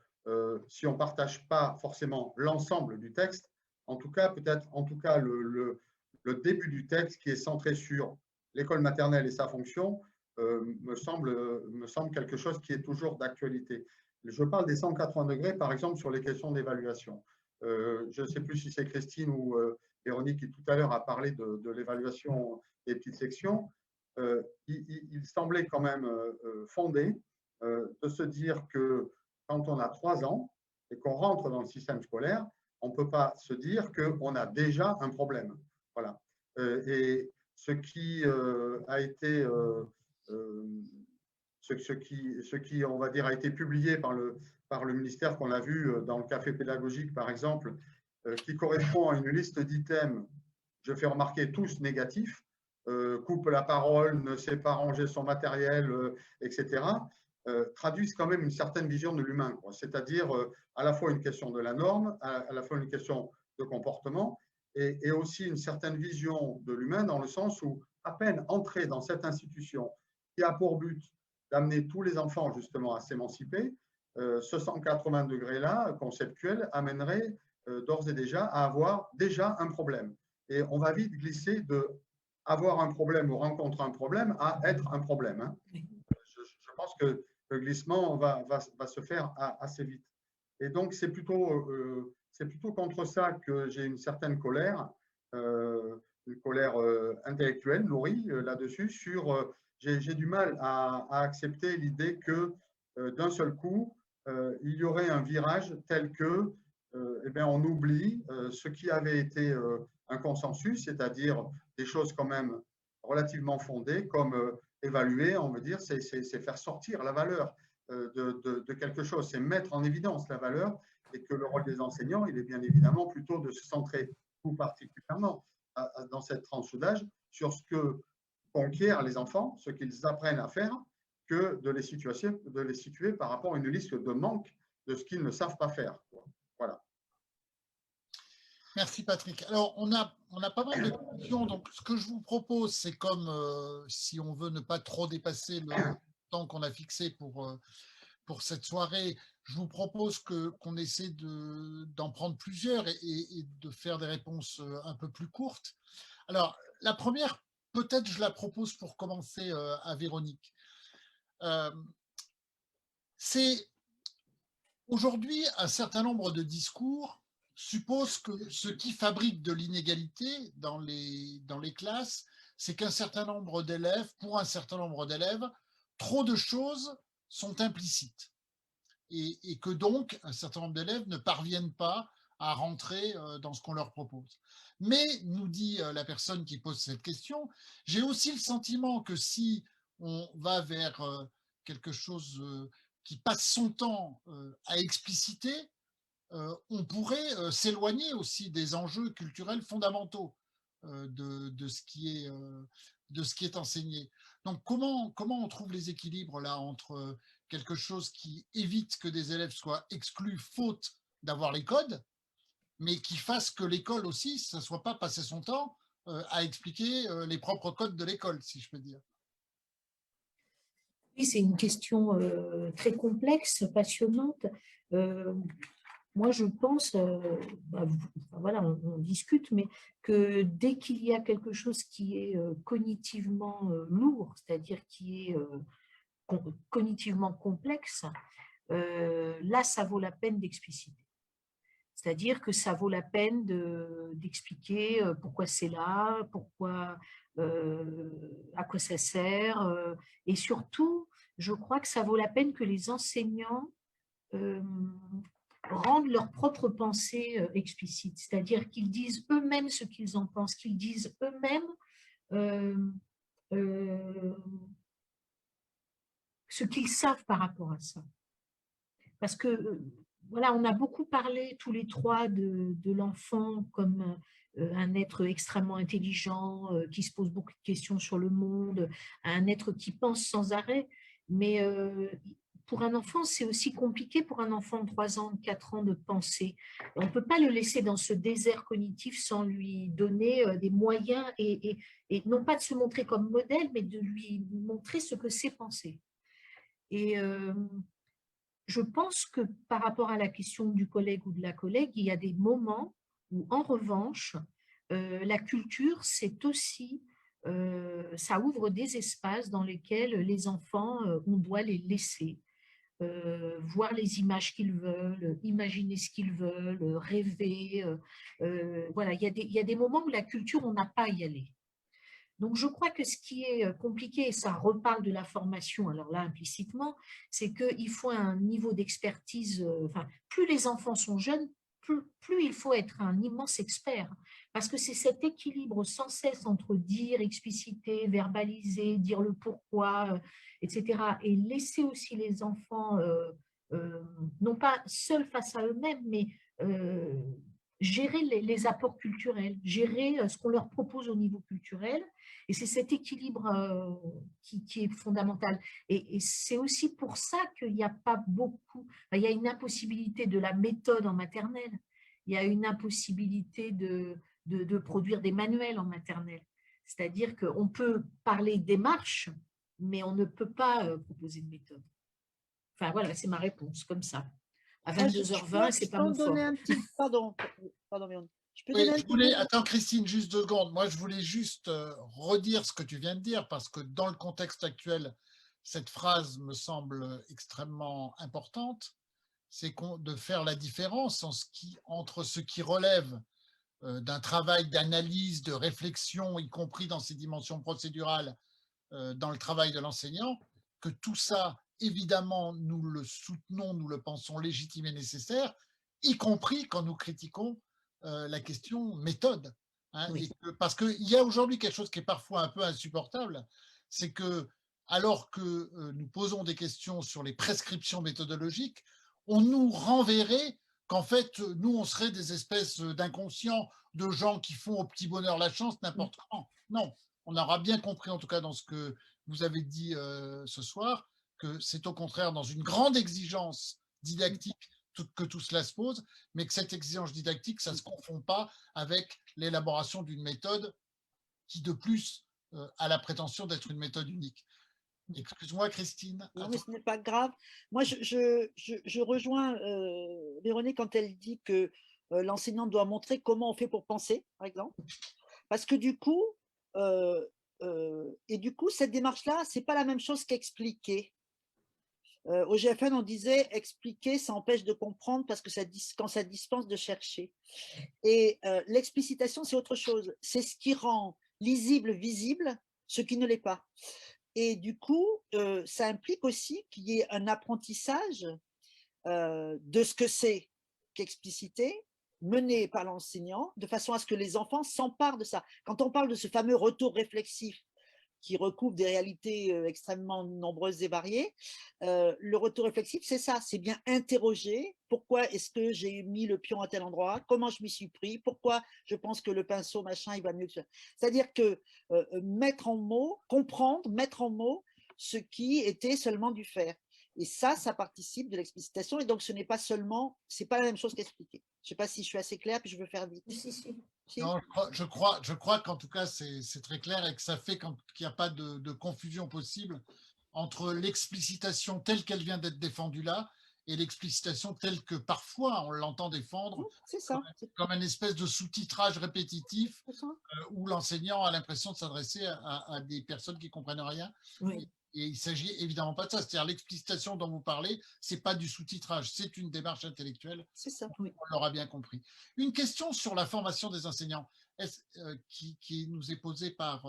si on ne partage pas forcément l'ensemble du texte, en tout cas, peut-être le début du texte qui est centré sur l'école maternelle et sa fonction me semble quelque chose qui est toujours d'actualité. Je parle des 180 degrés, par exemple, sur les questions d'évaluation. Je ne sais plus si c'est Christine ou Véronique qui tout à l'heure a parlé de l'évaluation des petites sections. Il semblait quand même fondé de se dire que quand on a 3 ans et qu'on rentre dans le système scolaire, on ne peut pas se dire qu'on a déjà un problème. Voilà. Et ce qui a été, ce qui, on va dire, a été publié par le ministère, qu'on a vu dans le café pédagogique, par exemple, qui correspond à une liste d'items, je fais remarquer tous négatifs, coupe la parole, ne sait pas ranger son matériel, etc., traduisent quand même une certaine vision de l'humain, c'est-à-dire à la fois une question de la norme, à la fois une question de comportement, et aussi une certaine vision de l'humain dans le sens où, à peine entré dans cette institution qui a pour but d'amener tous les enfants justement à s'émanciper, ce 180 degrés-là, conceptuel, amènerait d'ores et déjà à avoir déjà un problème. Et on va vite glisser de avoir un problème ou rencontrer un problème à être un problème. Hein. Je pense pense que le glissement va se faire assez vite. Et donc, c'est plutôt contre ça que j'ai une certaine colère, une colère intellectuelle nourrie là-dessus. J'ai du mal à accepter l'idée que d'un seul coup, il y aurait un virage tel que eh bien, on oublie ce qui avait été un consensus, c'est-à-dire des choses quand même relativement fondées, comme évaluer, on veut dire, c'est faire sortir la valeur de quelque chose, c'est mettre en évidence la valeur, et que le rôle des enseignants, il est bien évidemment plutôt de se centrer tout particulièrement dans cette tranche d'âge sur ce que conquièrent les enfants, ce qu'ils apprennent à faire, que de les situer par rapport à une liste de manques de ce qu'ils ne savent pas faire. Voilà. Merci Patrick. Alors, on a pas mal de questions. Donc, ce que je vous propose, c'est comme si on veut ne pas trop dépasser le temps qu'on a fixé pour cette soirée, je vous propose qu'on essaie d'en prendre plusieurs et de faire des réponses un peu plus courtes. Alors, la première, peut-être je la propose pour commencer à Véronique. C'est aujourd'hui un certain nombre de discours suppose que ce qui fabrique de l'inégalité dans les classes, c'est qu'un certain nombre d'élèves, pour un certain nombre d'élèves, trop de choses sont implicites et que donc un certain nombre d'élèves ne parviennent pas à rentrer dans ce qu'on leur propose. Mais, nous dit la personne qui pose cette question, j'ai aussi le sentiment que si on va vers quelque chose qui passe son temps à expliciter, on pourrait s'éloigner aussi des enjeux culturels fondamentaux de ce qui est enseigné. Donc, comment on trouve les équilibres là entre quelque chose qui évite que des élèves soient exclus faute d'avoir les codes, mais qui fasse que l'école aussi, ça ne soit pas passer son temps à expliquer les propres codes de l'école, si je peux dire. Oui, c'est une question très complexe, passionnante. Moi, je pense, voilà, on discute, mais que dès qu'il y a quelque chose qui est cognitivement lourd, c'est-à-dire qui est cognitivement complexe, là, ça vaut la peine d'expliciter. C'est-à-dire que ça vaut la peine d'expliquer pourquoi c'est là, à quoi ça sert. Et surtout, je crois que ça vaut la peine que les enseignants rendent leurs propres pensées explicites. C'est-à-dire qu'ils disent eux-mêmes ce qu'ils en pensent, qu'ils disent eux-mêmes ce qu'ils savent par rapport à ça. Parce que, voilà, on a beaucoup parlé tous les trois de l'enfant comme un être extrêmement intelligent, qui se pose beaucoup de questions sur le monde, un être qui pense sans arrêt. Mais pour un enfant, c'est aussi compliqué pour un enfant de 3 ans, de 4 ans de penser. On ne peut pas le laisser dans ce désert cognitif sans lui donner des moyens et non pas de se montrer comme modèle, mais de lui montrer ce que c'est penser. Et je pense que par rapport à la question du collègue ou de la collègue, il y a des moments où, en revanche, la culture, c'est aussi, ça ouvre des espaces dans lesquels les enfants, on doit les laisser voir les images qu'ils veulent, imaginer ce qu'ils veulent, rêver. Voilà, il y a des moments où la culture, on n'a pas à y aller. Donc, je crois que ce qui est compliqué, et ça reparle de la formation, alors là, implicitement, c'est qu'il faut un niveau d'expertise, enfin, plus les enfants sont jeunes, plus il faut être un immense expert, parce que c'est cet équilibre sans cesse entre dire, expliciter, verbaliser, dire le pourquoi, etc., et laisser aussi les enfants, non pas seuls face à eux-mêmes, mais gérer les apports culturels, gérer ce qu'on leur propose au niveau culturel. Et c'est cet équilibre qui est fondamental. Et c'est aussi pour ça qu'il n'y a pas beaucoup, il y a une impossibilité de la méthode en maternelle, il y a une impossibilité de produire des manuels en maternelle. C'est-à-dire qu'on peut parler démarche, mais on ne peut pas proposer de méthode. Enfin voilà, c'est ma réponse, comme ça. À 22h20, c'est pas mon fort. Pardon, Véronique. Je peux Oui, donner attends Christine, juste 2 secondes. Moi, je voulais juste redire ce que tu viens de dire, parce que dans le contexte actuel cette phrase me semble extrêmement importante, c'est de faire la différence entre ce qui relève d'un travail d'analyse, de réflexion, y compris dans ses dimensions procédurales, dans le travail de l'enseignant, que tout ça, évidemment, nous le soutenons, nous le pensons légitime et nécessaire, y compris quand nous critiquons la question méthode. Hein, Oui. parce qu'il y a aujourd'hui quelque chose qui est parfois un peu insupportable, c'est que alors que nous posons des questions sur les prescriptions méthodologiques, on nous renverrait qu'en fait, nous, on serait des espèces d'inconscients, de gens qui font au petit bonheur la chance n'importe quand. Non, on aura bien compris, en tout cas dans ce que vous avez dit ce soir, que c'est au contraire dans une grande exigence didactique que tout cela se pose, mais que cette exigence didactique, ça ne se confond pas avec l'élaboration d'une méthode qui, de plus, a la prétention d'être une méthode unique. Excuse-moi, Christine. Non, mais ce n'est pas grave. Moi, je rejoins Véronique quand elle dit que l'enseignant doit montrer comment on fait pour penser, par exemple. Parce que du coup, cette démarche-là, ce n'est pas la même chose qu'expliquer. Au GFN, on disait expliquer, ça empêche de comprendre parce que quand ça dispense de chercher. Et l'explicitation, c'est autre chose. C'est ce qui rend lisible, visible, ce qui ne l'est pas. Et du coup, ça implique aussi qu'il y ait un apprentissage de ce que c'est qu'expliciter, mené par l'enseignant, de façon à ce que les enfants s'emparent de ça. Quand on parle de ce fameux retour réflexif qui recouvre des réalités extrêmement nombreuses et variées, le retour réflexif, c'est ça, c'est bien interroger pourquoi est-ce que j'ai mis le pion à tel endroit, comment je m'y suis pris, pourquoi je pense que le pinceau, machin, il va mieux que ça. C'est-à-dire que mettre en mots, comprendre, mettre en mots ce qui était seulement du faire. Et ça participe de l'explicitation. Et donc, ce n'est pas seulement, c'est pas la même chose qu'expliquer. Je ne sais pas si je suis assez claire, puis je veux faire vite. Si. Non, je crois qu'en tout cas, c'est très clair et que ça fait qu'il n'y a pas de confusion possible entre l'explicitation telle qu'elle vient d'être défendue là et l'explicitation telle que parfois on l'entend défendre comme une espèce de sous-titrage répétitif où l'enseignant a l'impression de s'adresser à des personnes qui ne comprennent rien. Oui. Et il ne s'agit évidemment pas de ça. C'est-à-dire l'explicitation dont vous parlez, ce n'est pas du sous-titrage, c'est une démarche intellectuelle. C'est ça. On l'aura bien compris. Une question sur la formation des enseignants qui nous est posée par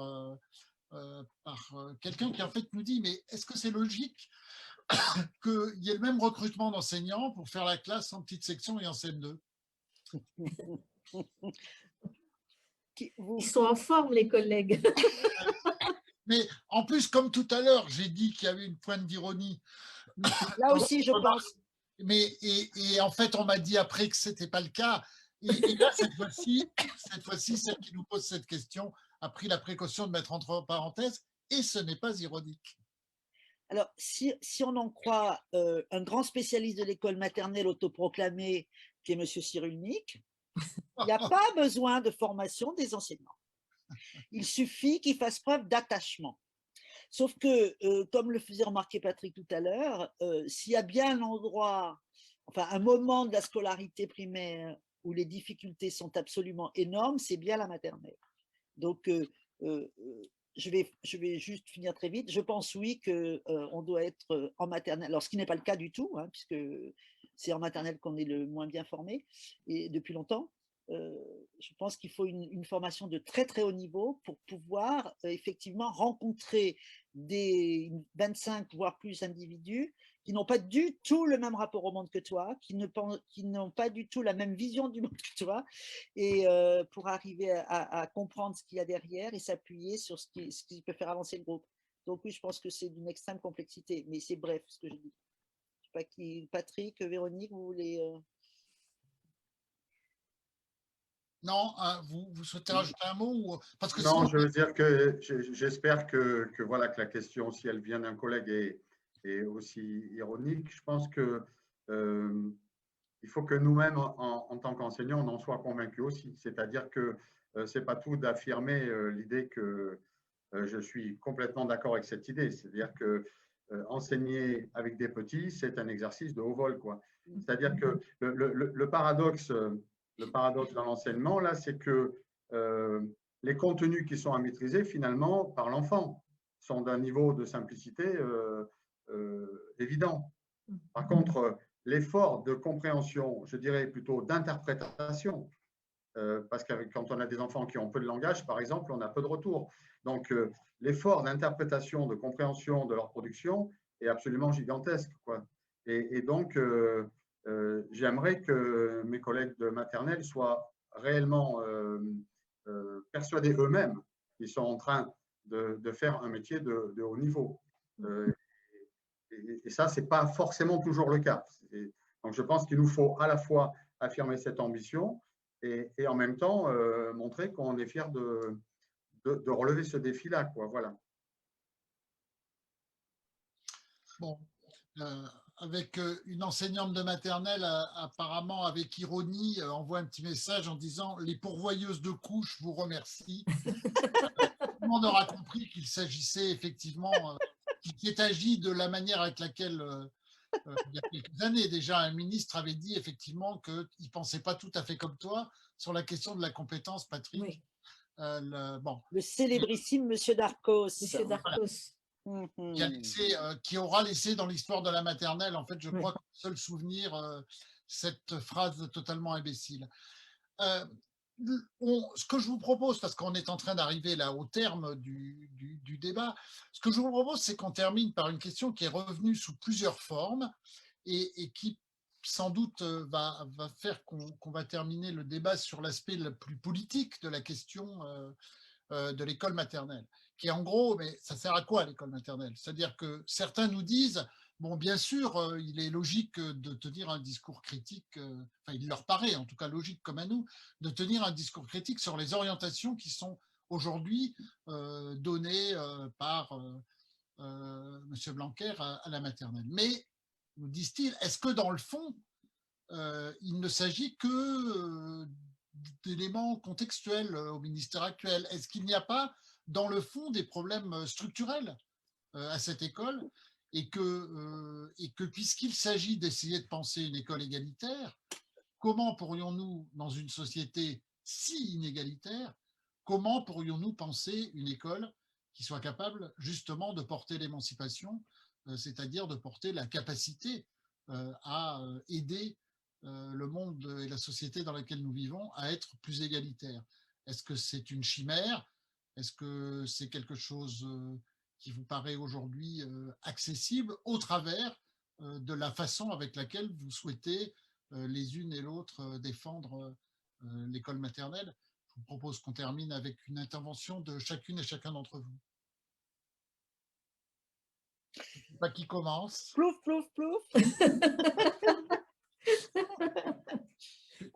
quelqu'un qui en fait nous dit, mais est-ce que c'est logique qu'il y ait le même recrutement d'enseignants pour faire la classe en petite section et en CM2? Ils sont en forme, les collègues. Mais en plus, comme tout à l'heure, j'ai dit qu'il y avait une pointe d'ironie. Là aussi, je pense. Mais en fait, on m'a dit après que ce n'était pas le cas. Et là, cette fois-ci, celle qui nous pose cette question a pris la précaution de mettre entre parenthèses, et ce n'est pas ironique. Alors, si on en croit un grand spécialiste de l'école maternelle autoproclamé, qui est M. Cyrulnik, il n'y a pas besoin de formation des enseignants. Il suffit qu'ils fassent preuve d'attachement. Sauf que, comme le faisait remarquer Patrick tout à l'heure, s'il y a bien un endroit, enfin un moment de la scolarité primaire où les difficultés sont absolument énormes, c'est bien la maternelle. Donc, je vais juste finir très vite. Je pense, oui, qu'on doit être en maternelle, alors ce qui n'est pas le cas du tout, hein, puisque c'est en maternelle qu'on est le moins bien formé, et depuis longtemps. Je pense qu'il faut une formation de très très haut niveau pour pouvoir effectivement rencontrer des 25 voire plus individus qui n'ont pas du tout le même rapport au monde que toi, qui n'ont pas du tout la même vision du monde que toi, et pour arriver à comprendre ce qu'il y a derrière et s'appuyer sur ce qui peut faire avancer le groupe. Donc oui, je pense que c'est d'une extrême complexité, mais c'est bref ce que je dis. Je sais pas qui, Patrick, Véronique, vous voulez… Non, vous souhaitez rajouter un mot parce que non, je veux dire que j'espère que voilà, que la question, si elle vient d'un collègue, est aussi ironique. Je pense que il faut que nous-mêmes, en tant qu'enseignants, on en soit convaincus aussi. C'est-à-dire que ce n'est pas tout d'affirmer l'idée que je suis complètement d'accord avec cette idée. C'est-à-dire que enseigner avec des petits, c'est un exercice de haut vol, quoi. C'est-à-dire que le paradoxe dans l'enseignement, là, c'est que les contenus qui sont à maîtriser, finalement, par l'enfant, sont d'un niveau de simplicité évident. Par contre, l'effort de compréhension, je dirais plutôt d'interprétation, parce que quand on a des enfants qui ont peu de langage, par exemple, on a peu de retours. Donc, l'effort d'interprétation, de compréhension de leur production est absolument gigantesque, quoi. Et donc, j'aimerais que mes collègues de maternelle soient réellement persuadés eux-mêmes qu'ils sont en train de faire un métier de haut niveau. Et ça, ce n'est pas forcément toujours le cas. Donc, je pense qu'il nous faut à la fois affirmer cette ambition et en même temps montrer qu'on est fier de relever ce défi-là, quoi. Voilà. Bon, avec une enseignante de maternelle, apparemment avec ironie, envoie un petit message en disant « Les pourvoyeuses de couches vous remercient ». Tout le monde aura compris qu'il s'agissait effectivement, qu'il s'est agi de la manière avec laquelle, il y a quelques années déjà, un ministre avait dit effectivement qu'il ne pensait pas tout à fait comme toi sur la question de la compétence, Patrick. Oui. Le célébrissime Monsieur Darcos. Monsieur Darcos. Qui aura laissé dans l'histoire de la maternelle, en fait, je crois, comme seul souvenir, cette phrase totalement imbécile. Ce que je vous propose, parce qu'on est en train d'arriver là au terme du débat, ce que je vous propose, c'est qu'on termine par une question qui est revenue sous plusieurs formes et qui sans doute va faire qu'on va terminer le débat sur l'aspect le plus politique de la question de l'école maternelle, qui est en gros, mais ça sert à quoi l'école maternelle? C'est-à-dire que certains nous disent, bon, bien sûr, il est logique de tenir un discours critique, enfin, il leur paraît en tout cas logique comme à nous, de tenir un discours critique sur les orientations qui sont aujourd'hui données par M. Blanquer à la maternelle. Mais, nous disent-ils, est-ce que dans le fond, il ne s'agit que d'éléments contextuels au ministère actuel? Est-ce qu'il n'y a pas, dans le fond, des problèmes structurels à cette école et que puisqu'il s'agit d'essayer de penser une école égalitaire, comment pourrions-nous, dans une société si inégalitaire, comment pourrions-nous penser une école qui soit capable justement de porter l'émancipation, c'est-à-dire de porter la capacité à aider le monde et la société dans laquelle nous vivons à être plus égalitaire? Est-ce que c'est une chimère? Est-ce que c'est quelque chose qui vous paraît aujourd'hui accessible au travers de la façon avec laquelle vous souhaitez les unes et l'autre défendre l'école maternelle? Je vous propose qu'on termine avec une intervention de chacune et chacun d'entre vous. Je ne sais pas qui commence. Plouf, plouf, plouf.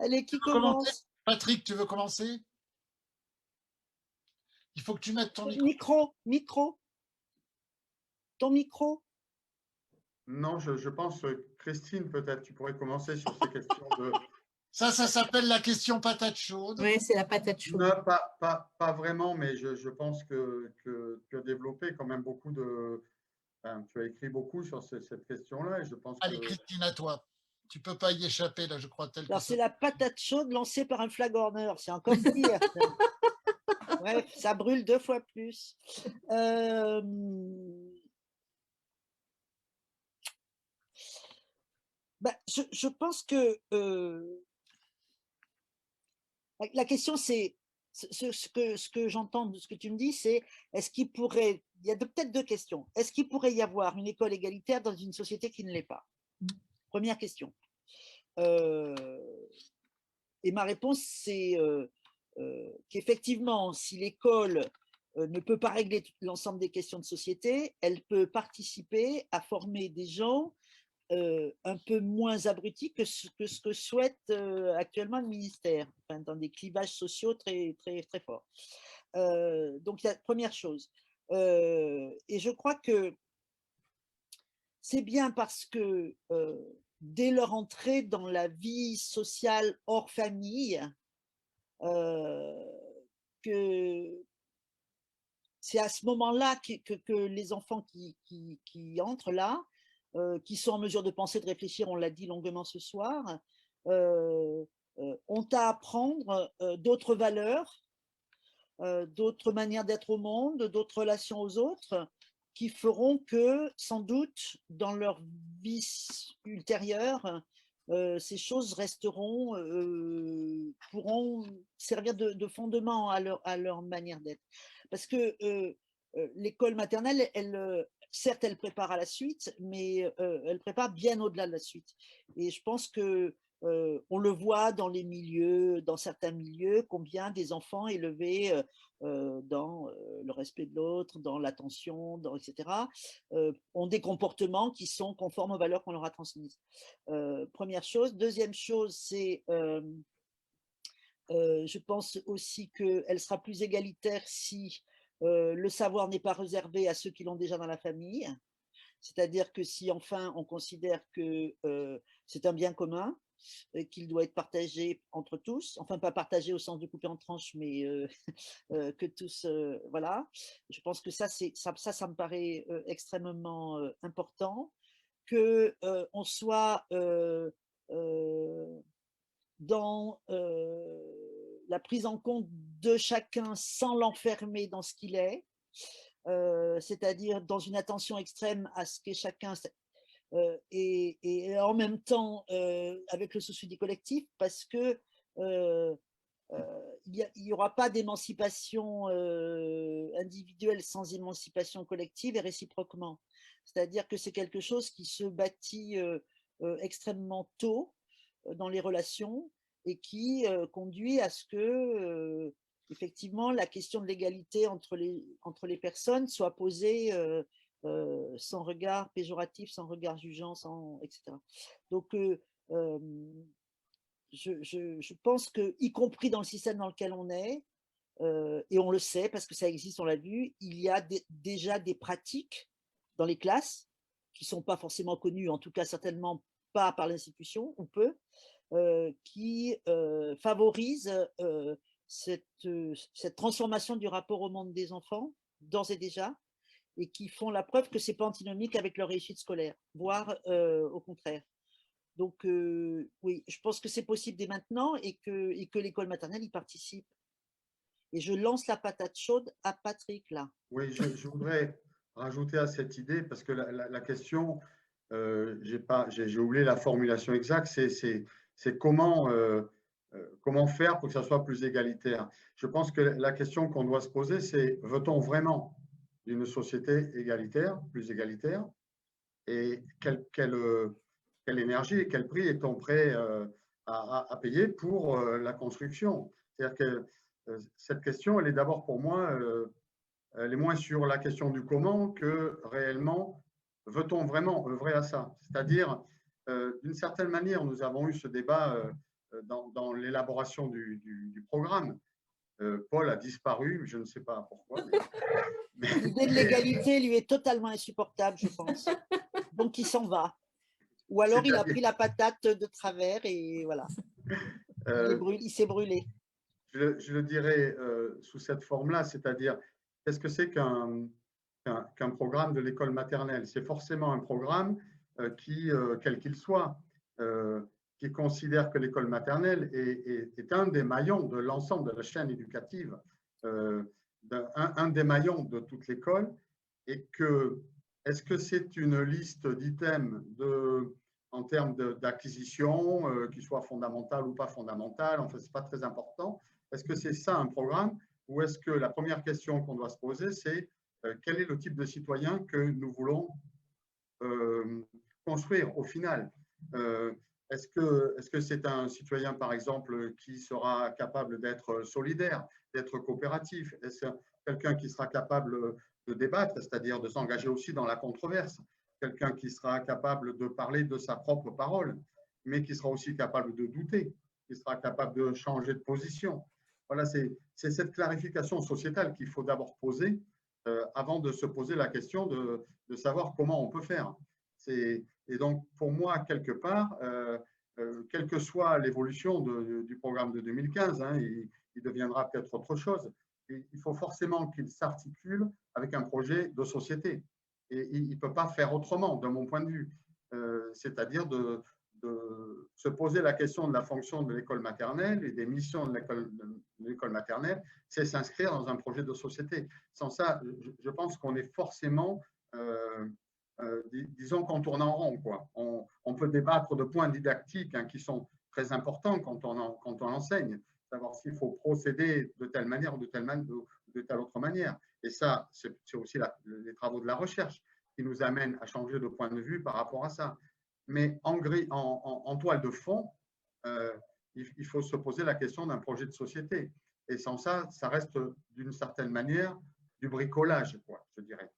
Allez, qui commence? Patrick, tu veux commencer? Il faut que tu mettes ton micro. Micro. Ton micro. Non, je pense, Christine, peut-être tu pourrais commencer sur ces questions de… Ça s'appelle la question patate chaude. Oui, c'est la patate chaude. Non, pas vraiment, mais je pense que tu as développé quand même beaucoup de… Enfin, tu as écrit beaucoup sur cette question-là et je pense Allez, que… Christine, à toi. Tu ne peux pas y échapper, là, je crois. Alors, c'est la patate chaude lancée par un flagorneur. C'est encore pire. Bref, ça brûle 2 fois plus. Je pense que la question, c'est ce que j'entends de ce que tu me dis, c'est est-ce qu'il pourrait, il y a peut-être 2 questions. Est-ce qu'il pourrait y avoir une école égalitaire dans une société qui ne l'est pas? Première question. Et ma réponse, c'est qu'effectivement, si l'école ne peut pas régler l'ensemble des questions de société, elle peut participer à former des gens un peu moins abrutis que ce que souhaite actuellement le ministère, enfin, dans des clivages sociaux très, très, très forts. Donc, la première chose. Et je crois que c'est bien parce que dès leur entrée dans la vie sociale hors famille, que c'est à ce moment-là que les enfants qui entrent là, qui sont en mesure de penser, de réfléchir, on l'a dit longuement ce soir, ont à apprendre d'autres valeurs d'autres manières d'être au monde, d'autres relations aux autres, qui feront que, sans doute, dans leur vie ultérieure, ces choses resteront, pourront servir de fondement à leur manière d'être. Parce que l'école maternelle, certes, elle prépare à la suite, mais elle prépare bien au-delà de la suite. Et je pense que on le voit dans les milieux, dans certains milieux, combien des enfants élevés dans le respect de l'autre, dans l'attention, etc., ont des comportements qui sont conformes aux valeurs qu'on leur a transmises. Première chose. Deuxième chose, c'est, je pense aussi qu'elle sera plus égalitaire si le savoir n'est pas réservé à ceux qui l'ont déjà dans la famille. C'est-à-dire que si enfin on considère que c'est un bien commun, qu'il doit être partagé entre tous, enfin pas partagé au sens de couper en tranches, mais que tous, voilà. Je pense que ça me paraît extrêmement important, que on soit dans la prise en compte de chacun sans l'enfermer dans ce qu'il est, c'est-à-dire dans une attention extrême à ce qu'est chacun, et en même temps avec le souci du collectif, parce que il n'y aura pas d'émancipation individuelle sans émancipation collective et réciproquement. C'est-à-dire que c'est quelque chose qui se bâtit extrêmement tôt dans les relations et qui conduit à ce que effectivement la question de l'égalité entre les personnes soit posée sans regard péjoratif, sans regard jugeant, etc. Donc je pense que, y compris dans le système dans lequel on est, et on le sait parce que ça existe, on l'a vu, il y a déjà des pratiques dans les classes qui ne sont pas forcément connues, en tout cas certainement pas par l'institution, ou peu, qui favorisent cette transformation du rapport au monde des enfants, d'ores et déjà, et qui font la preuve que ce n'est pas antinomique avec leur réussite scolaire, voire au contraire. Donc, oui, je pense que c'est possible dès maintenant et que l'école maternelle y participe. Et je lance la patate chaude à Patrick, là. Oui, je voudrais rajouter à cette idée, parce que la question, j'ai oublié la formulation exacte, c'est comment faire pour que ça soit plus égalitaire. Je pense que la question qu'on doit se poser, c'est veut-on vraiment d'une société égalitaire, plus égalitaire, et quelle énergie et quel prix est-on prêt à payer pour la construction? C'est-à-dire que cette question, elle est d'abord pour moi, elle est moins sur la question du comment que réellement, veut-on vraiment œuvrer à ça? C'est-à-dire, d'une certaine manière, nous avons eu ce débat dans l'élaboration du programme. Paul a disparu, je ne sais pas pourquoi. L'idée de l'égalité lui est totalement insupportable, je pense. Donc, il s'en va. Ou alors, il a pris la patate de travers et voilà. Il s'est brûlé. Je le dirais sous cette forme-là, c'est-à-dire, qu'est-ce que c'est qu'un programme de l'école maternelle? C'est forcément un programme qui, quel qu'il soit, qui considère que l'école maternelle est un des maillons de l'ensemble de la chaîne éducative, un des maillons de toute l'école, et que est-ce que c'est une liste d'items en termes d'acquisition, qui soit fondamentale ou pas fondamentale, en fait, ce n'est pas très important. Est-ce que c'est ça un programme, ou est-ce que la première question qu'on doit se poser, c'est quel est le type de citoyen que nous voulons construire au final? Est-ce que c'est un citoyen, par exemple, qui sera capable d'être solidaire, d'être coopératif? Est-ce quelqu'un qui sera capable de débattre, c'est-à-dire de s'engager aussi dans la controverse? Quelqu'un qui sera capable de parler de sa propre parole, mais qui sera aussi capable de douter, qui sera capable de changer de position? Voilà, c'est cette clarification sociétale qu'il faut d'abord poser avant de se poser la question de savoir comment on peut faire. Et donc, pour moi, quelque part, quelle que soit l'évolution du programme de 2015, hein, il deviendra peut-être autre chose. Il faut forcément qu'il s'articule avec un projet de société. Et il ne peut pas faire autrement, de mon point de vue. C'est-à-dire de se poser la question de la fonction de l'école maternelle et des missions de l'école maternelle, c'est s'inscrire dans un projet de société. Sans ça, je pense qu'on est forcément, disons, qu'on tourne en rond, quoi. On peut débattre de points didactiques qui sont très importants quand on enseigne, savoir s'il faut procéder de telle manière ou de telle autre manière. Et ça, c'est aussi les travaux de la recherche qui nous amènent à changer de point de vue par rapport à ça. Mais en toile de fond, il faut se poser la question d'un projet de société. Et sans ça, ça reste d'une certaine manière du bricolage, quoi, je dirais.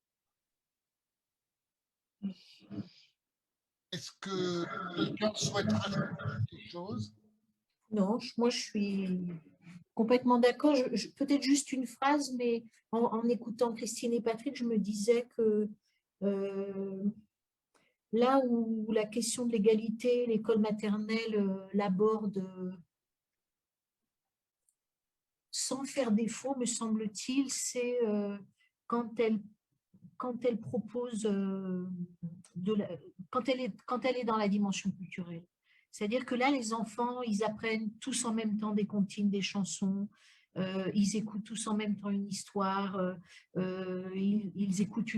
Est-ce que quelqu'un souhaite rajouter quelque chose? Non, moi je suis complètement d'accord. Peut-être juste une phrase, mais en écoutant Christine et Patrick, je me disais que là où la question de l'égalité, l'école maternelle l'aborde sans faire défaut, me semble-t-il, c'est quand elle propose, quand elle est dans la dimension culturelle. C'est-à-dire que là, les enfants, ils apprennent tous en même temps des comptines, des chansons, ils écoutent tous en même temps une histoire, ils écoutent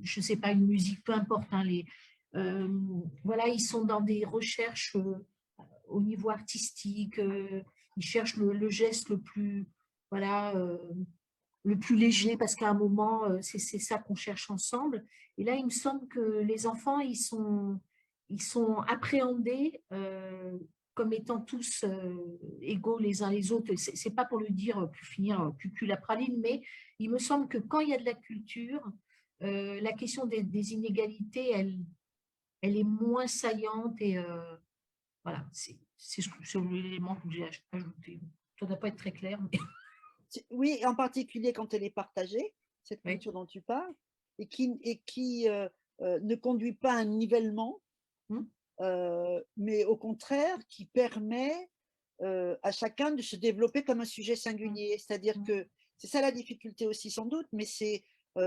je sais pas, une musique, peu importe. Voilà, ils sont dans des recherches au niveau artistique, ils cherchent le geste le plus, voilà, le plus léger, parce qu'à un moment, c'est ça qu'on cherche ensemble. Et là, il me semble que les enfants, ils sont appréhendés comme étant tous égaux les uns les autres. C'est pas pour le dire, pour finir cucul la praline, mais il me semble que quand il y a de la culture, la question des inégalités, elle est moins saillante et voilà, c'est l'élément que j'ai ajouté. Ça ne doit pas être très clair, mais… Oui, en particulier quand elle est partagée, cette Oui. culture dont tu parles, et qui ne conduit pas à un nivellement, mais au contraire qui permet à chacun de se développer comme un sujet singulier. C'est-à-dire que c'est ça la difficulté aussi sans doute, mais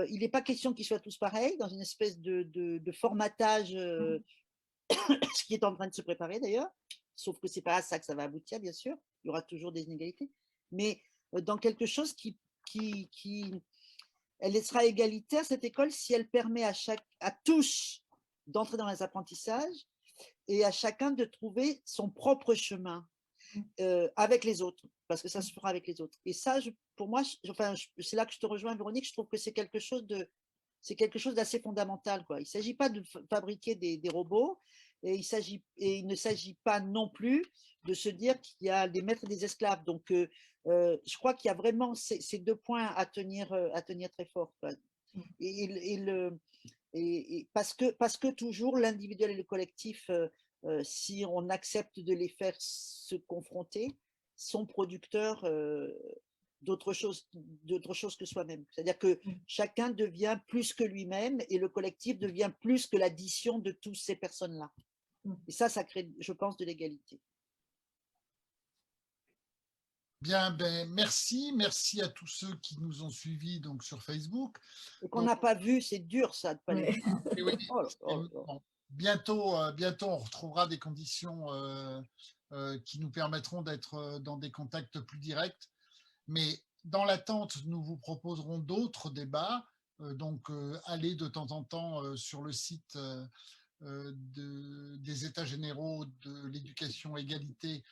il n'est pas question qu'ils soient tous pareils dans une espèce de formatage, ce qui est en train de se préparer d'ailleurs, sauf que c'est pas à ça que ça va aboutir, bien sûr. Il y aura toujours des inégalités, mais dans quelque chose elle sera égalitaire, cette école, si elle permet à tous d'entrer dans les apprentissages et à chacun de trouver son propre chemin avec les autres, parce que ça se fera avec les autres. Et ça, pour moi, c'est là que je te rejoins, Véronique, je trouve que c'est quelque chose d'assez fondamental, quoi. Il ne s'agit pas de fabriquer des robots, et il ne s'agit pas non plus de se dire qu'il y a des maîtres et des esclaves. Donc, je crois qu'il y a vraiment ces deux points à tenir très fort, quoi. Et parce que toujours l'individuel et le collectif, si on accepte de les faire se confronter, sont producteurs d'autre chose que soi-même. C'est-à-dire que chacun devient plus que lui-même et le collectif devient plus que l'addition de toutes ces personnes-là. Et ça crée, je pense, de l'égalité. Bien, ben, merci à tous ceux qui nous ont suivis donc, sur Facebook. Et qu'on n'a pas vu, c'est dur ça, de pas les voir. Oui, bon, bientôt, on retrouvera des conditions qui nous permettront d'être dans des contacts plus directs. Mais dans l'attente, nous vous proposerons d'autres débats. Donc, allez de temps en temps sur le site des États généraux de l'éducation égalité,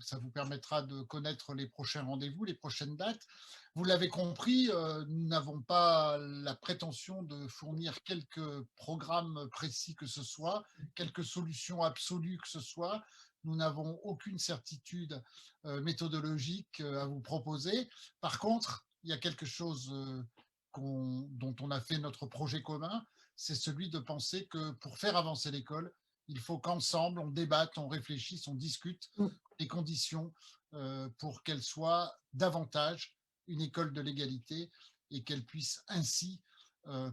ça vous permettra de connaître les prochains rendez-vous, les prochaines dates. Vous l'avez compris, nous n'avons pas la prétention de fournir quelque programme précis que ce soit, quelque solution absolue que ce soit. Nous n'avons aucune certitude méthodologique à vous proposer. Par contre, il y a quelque chose dont on a fait notre projet commun, c'est celui de penser que pour faire avancer l'école, il faut qu'ensemble, on débatte, on réfléchisse, on discute des conditions pour qu'elle soit davantage une école de l'égalité et qu'elle puisse ainsi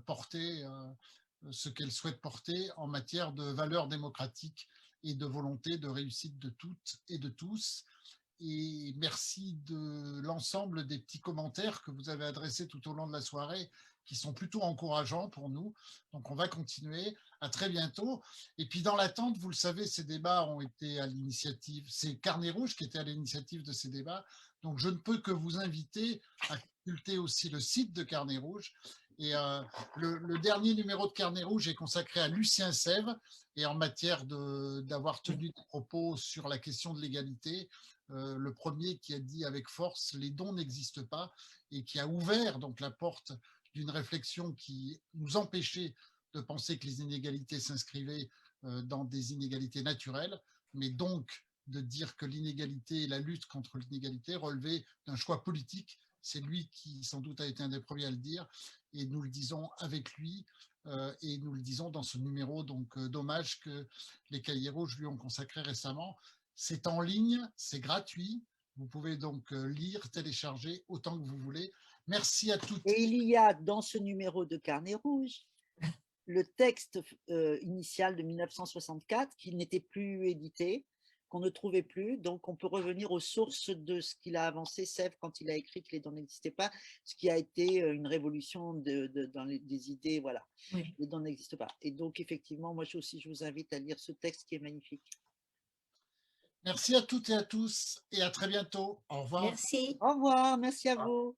porter ce qu'elle souhaite porter en matière de valeurs démocratiques et de volonté de réussite de toutes et de tous. Et merci de l'ensemble des petits commentaires que vous avez adressés tout au long de la soirée qui sont plutôt encourageants pour nous. Donc, on va continuer. À très bientôt. Et puis, dans l'attente, vous le savez, ces débats ont été à l'initiative, c'est Carnet Rouge qui était à l'initiative de ces débats. Donc, je ne peux que vous inviter à consulter aussi le site de Carnet Rouge. Et le dernier numéro de Carnet Rouge est consacré à Lucien Sève et en matière d'avoir tenu des propos sur la question de l'égalité. Le premier qui a dit avec force les dons n'existent pas et qui a ouvert donc la porte d'une réflexion qui nous empêchait de penser que les inégalités s'inscrivaient dans des inégalités naturelles, mais donc de dire que l'inégalité et la lutte contre l'inégalité relevaient d'un choix politique. C'est lui qui sans doute a été un des premiers à le dire et nous le disons avec lui et nous le disons dans ce numéro donc d'hommage que les Cahiers Rouges lui ont consacré récemment. C'est en ligne, c'est gratuit, vous pouvez donc lire, télécharger autant que vous voulez. Merci à toutes. Et il y a dans ce numéro de Carnet Rouge le texte initial de 1964 qui n'était plus édité, qu'on ne trouvait plus. Donc, on peut revenir aux sources de ce qu'il a avancé, Sèvres, quand il a écrit que les dons n'existaient pas, ce qui a été une révolution dans des idées, voilà. Oui. Les dons n'existent pas. Et donc, effectivement, moi aussi, je vous invite à lire ce texte qui est magnifique. Merci à toutes et à tous et à très bientôt. Au revoir. Merci. Au revoir, merci à vous.